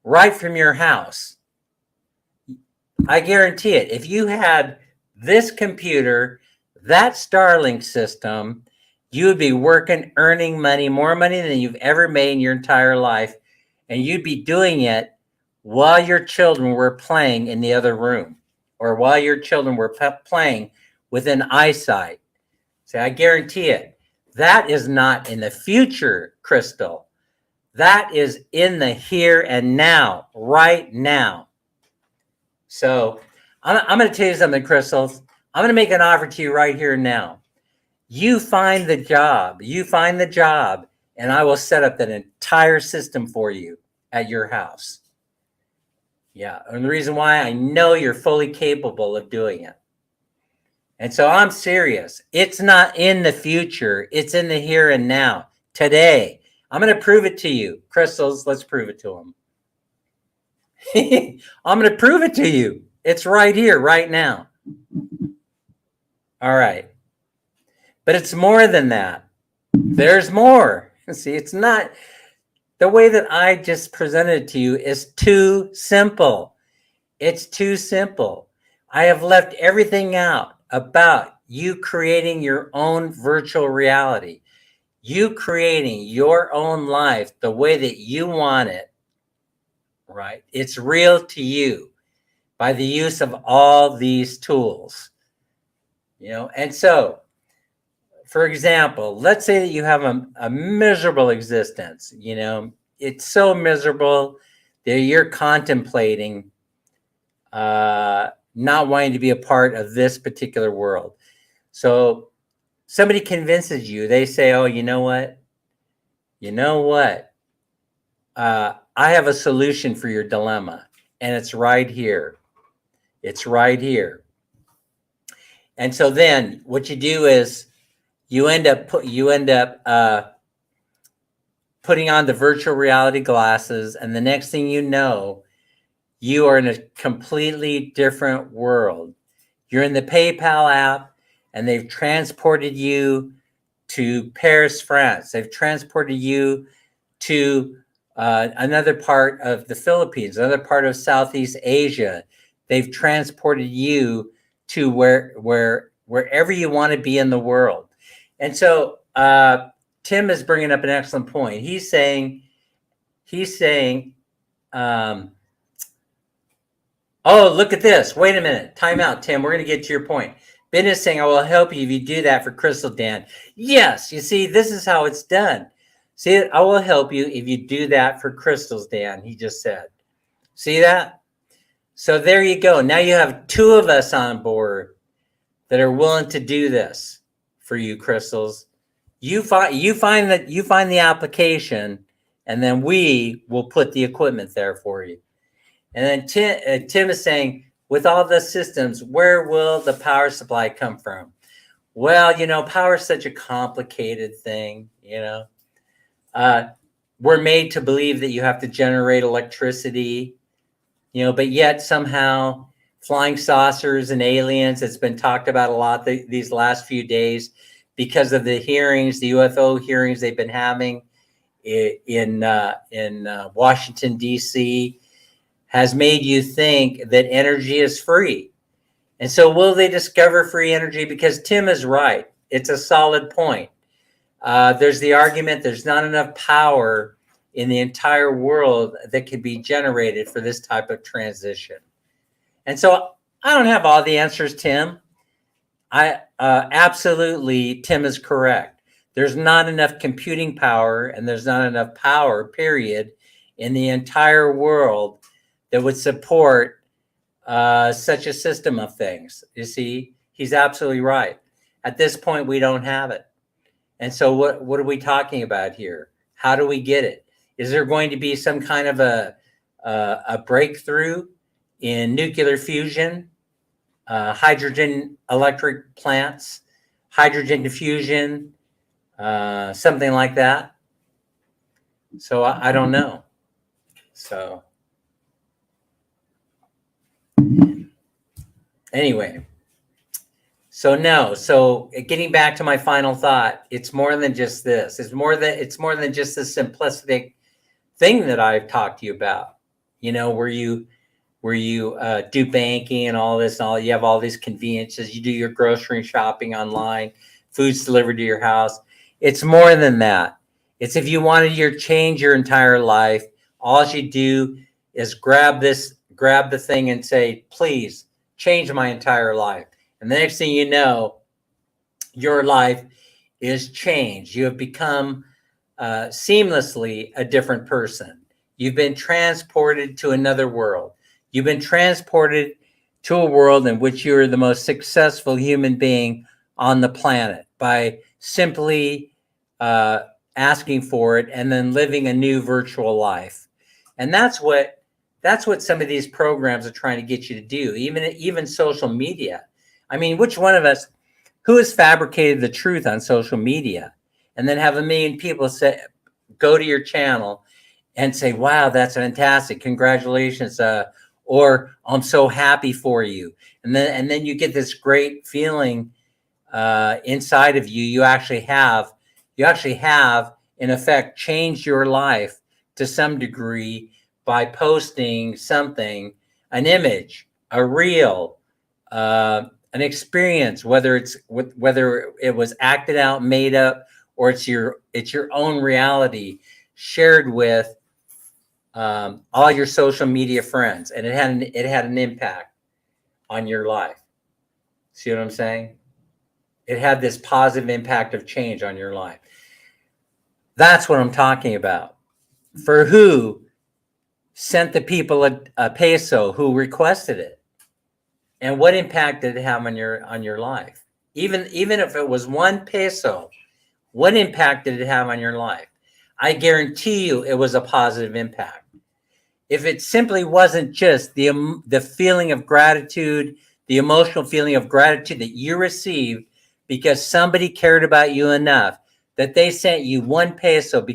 right from your house. I guarantee it. If you had this computer, that Starlink system, you would be working, earning money, more money than you've ever made in your entire life. And you'd be doing it while your children were playing in the other room, or while your children were playing within eyesight. See, I guarantee it. That is not in the future, Crystal. That is in the here and now, right now. So I'm going to tell you something, Crystal. I'm going to make an offer to you right here and now. You find the job, and I will set up that entire system for you at your house. Yeah, and the reason why, I know you're fully capable of doing it. And so I'm serious. It's not in the future. It's in the here and now, today. I'm going to prove it to you. Crystals, let's prove it to them. I'm going to prove it to you. It's right here, right now. All right. But it's more than that. There's more. See, it's not, the way that I just presented it to you is too simple. It's too simple. I have left everything out about you creating your own virtual reality, you creating your own life the way that you want it, right? It's real to you by the use of all these tools, and so, for example, let's say that you have a miserable existence. It's so miserable that you're contemplating not wanting to be a part of this particular world. So somebody convinces you. They say, oh, you know what? I have a solution for your dilemma, and it's right here. It's right here. And so then what you do is you end up putting on the virtual reality glasses, and the next thing you know, you are in a completely different world. You're in the PayPal app, and they've transported you to Paris, France. They've transported you to another part of the Philippines, another part of Southeast Asia. They've transported you to wherever you want to be in the world. And so Tim is bringing up an excellent point. He's saying, oh, look at this. Wait a minute. Time out, Tim. We're going to get to your point. Ben is saying, I will help you if you do that for Crystal, Dan. Yes, you see, this is how it's done. See, I will help you if you do that for Crystals, Dan, he just said. See that? So there you go. Now you have two of us on board that are willing to do this for you, Crystals. You find the application, and then we will put the equipment there for you. And then Tim is saying, with all the systems, where will the power supply come from? Well, power is such a complicated thing, We're made to believe that you have to generate electricity, but yet somehow flying saucers and aliens, it's been talked about a lot these last few days because of the hearings, the UFO hearings they've been having in Washington, D.C., has made you think that energy is free. And so will they discover free energy? Because Tim is right. It's a solid point. There's the argument there's not enough power in the entire world that can be generated for this type of transition. And so I don't have all the answers, Tim. Absolutely, Tim is correct. There's not enough computing power, and there's not enough power, period, in the entire world that would support such a system of things. You see, he's absolutely right. At this point, we don't have it. And so what are we talking about here? How do we get it? Is there going to be some kind of a breakthrough in nuclear fusion, hydrogen electric plants, hydrogen diffusion, something like that. So I don't know. So anyway, so no. So getting back to my final thought, it's more than just this. It's more than just the simplistic thing that I've talked to you about. You know, where you do banking and all this, and all you have all these conveniences. You do your grocery shopping online, food's delivered to your house. It's more than that. It's if you wanted to change your entire life, all you do is grab the thing and say, please change my entire life. And the next thing you know, your life is changed. You have become seamlessly a different person. You've been transported to another world. You've been transported to a world in which you are the most successful human being on the planet by simply asking for it and then living a new virtual life. And that's what some of these programs are trying to get you to do. Even social media. I mean, which one of us who has fabricated the truth on social media and then have a million people go to your channel and say, wow, that's fantastic. Congratulations. Or I'm so happy for you. And then you get this great feeling inside of you. You actually have, in effect, changed your life to some degree by posting something, an image, a reel, an experience, whether it was acted out, made up, or it's your own reality shared with all your social media friends, and it had an impact on your life. See what I'm saying? It had this positive impact of change on your life. That's what I'm talking about. For who sent the people a peso who requested it, and what impact did it have on your life? Even if it was 1 peso, what impact did it have on your life? I guarantee you it was a positive impact. If it simply wasn't just the feeling of gratitude, the emotional feeling of gratitude that you received because somebody cared about you enough that they sent you 1 peso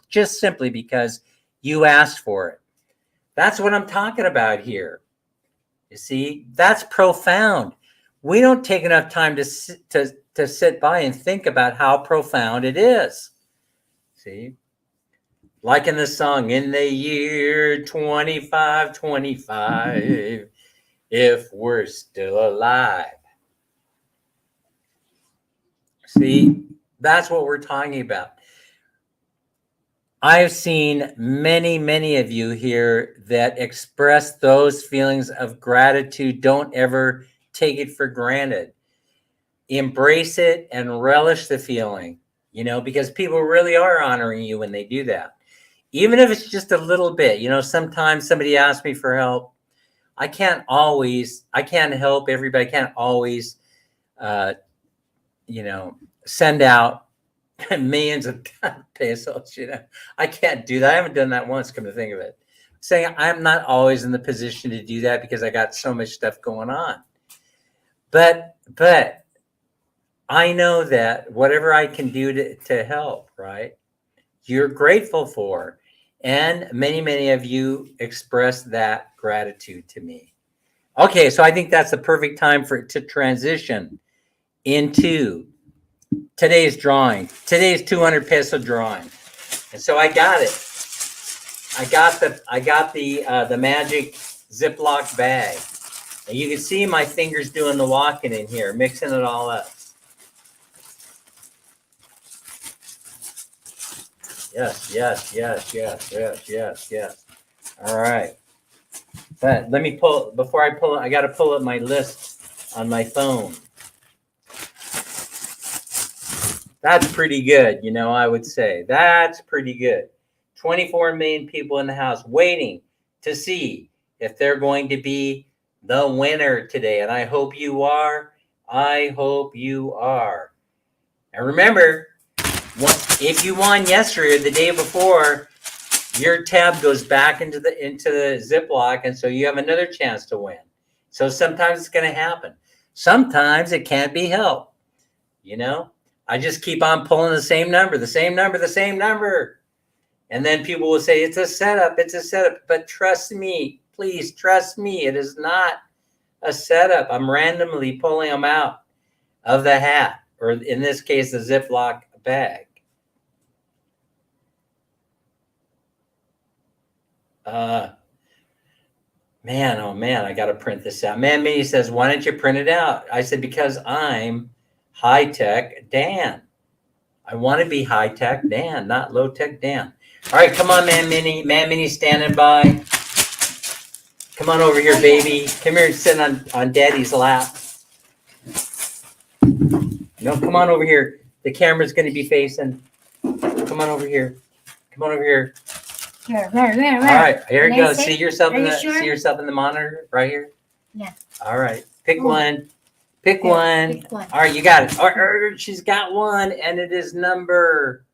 just simply because you asked for it. That's what I'm talking about here. You see, that's profound. We don't take enough time to sit by and think about how profound it is. See? Like in the song, in the year 2525, if we're still alive. See, that's what we're talking about. I've seen many, many of you here that express those feelings of gratitude. Don't ever take it for granted. Embrace it and relish the feeling, because people really are honoring you when they do that. Even if it's just a little bit, sometimes somebody asks me for help. I can't help everybody. I can't always, send out millions of pesos, I can't do that. I haven't done that once, come to think of it. Saying I'm not always in the position to do that because I got so much stuff going on. But I know that whatever I can do to help, right, you're grateful for. And many, many of you express that gratitude to me. Okay, so I think that's the perfect time to transition into today's drawing, today's 200 peso drawing. And so I got it. I got the magic Ziploc bag. And you can see my fingers doing the walking in here, mixing it all up. Yes. All right. But let me before I pull it, I got to pull up my list on my phone. That's pretty good, I would say. That's pretty good. 24 million people in the house waiting to see if they're going to be the winner today. And I hope you are. I hope you are. And remember, if you won yesterday or the day before, your tab goes back into the Ziploc, and so you have another chance to win. So sometimes it's going to happen. Sometimes it can't be helped. You know, I just keep on pulling the same number, the same number, the same number. And then people will say, it's a setup, it's a setup. But trust me, please trust me, it is not a setup. I'm randomly pulling them out of the hat, or in this case, the Ziploc bag. Man, oh man, I got to print this out. Man Mini says, why don't you print it out? I said, because I'm high-tech Dan. I want to be high-tech Dan, not low-tech Dan. All right, come on, Man Mini. Man Mini standing by. Come on over here, baby. Come here and sit on Daddy's lap. No, come on over here. The camera's going to be facing. Come on over here. Come on over here. Where? All right, here you Can I go. sit? See yourself in Are you the sure? see yourself in the monitor right here. Yeah. All right, pick Oh. one. Pick Here, one. pick one. All right, you got it. She's got one, and it is number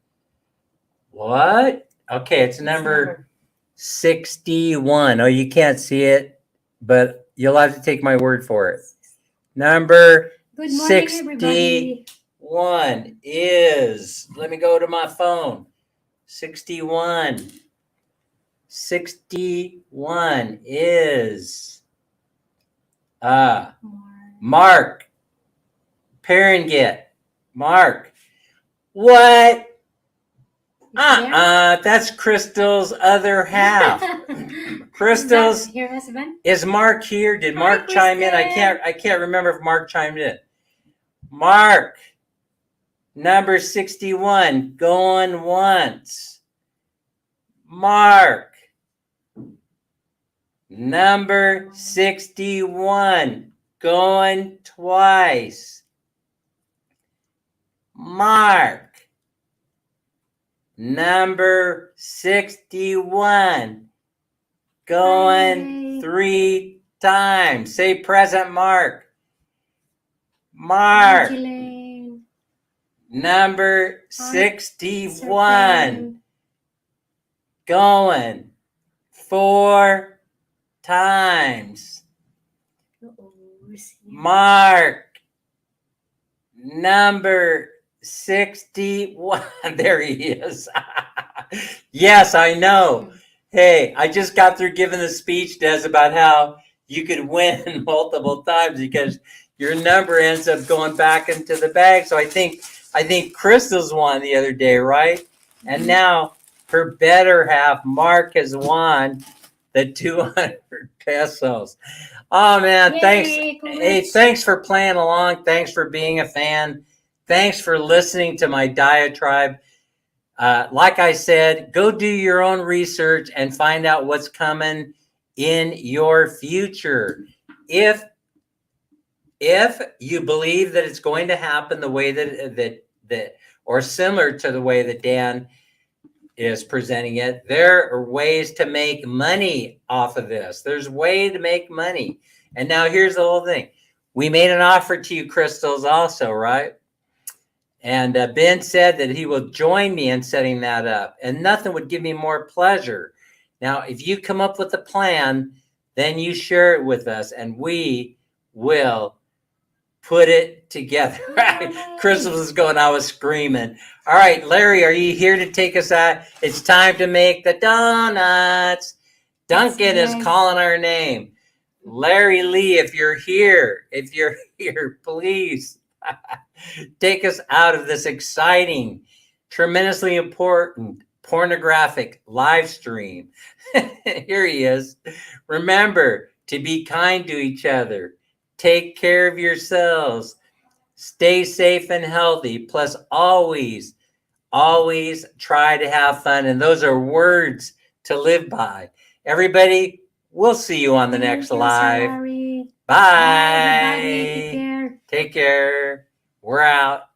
what? Okay, it's number 61. Oh, you can't see it, but you'll have to take my word for it. Number Good morning, everybody. 61 is, let me go to my phone. 61. 61 is Mark Perringett. Mark. What? That's Crystal's other half. Crystal's, Your husband? is Mark here? Did Mark Hi, chime in? Kristen. I can't remember if Mark chimed in. Mark, number 61, going once. Mark, number 61, going twice. Mark, number 61, going Hi. 3 times. Say present, Mark. Mark, Angeline. number Hi, 61, Serpent. going 4 times. Uh-oh, who's here? Mark, number 61. There he is. Yes, I know. Hey, I just got through giving the speech, Des, about how you could win multiple times because your number ends up going back into the bag. So I think Crystal's won the other day, right? And now her better half, Mark, has won the 200 pesos. Oh man, Yay, thanks. congrats. Hey, thanks for playing along. Thanks for being a fan. Thanks for listening to my diatribe. Like I said, go do your own research and find out what's coming in your future. If you believe that it's going to happen the way that or similar to the way that Dan is presenting it, there are ways to make money off of this. There's a way to make money. And now here's the whole thing. We made an offer to you, Crystals, also, right? And Ben said that he will join me in setting that up. And nothing would give me more pleasure. Now, if you come up with a plan, then you share it with us, and we will put it together. Crystal is going, I was screaming. All right, Larry, are you here to take us out? It's time to make the donuts. Duncan is calling our name. Larry Lee, if you're here, please take us out of this exciting, tremendously important, pornographic live stream. Here he is. Remember to be kind to each other. Take care of yourselves. Stay safe and healthy. Plus, always try to have fun. And those are words to live by. Everybody, we'll see you on the next live. Sorry. Bye. Bye, everybody. Take care. Take care. We're out.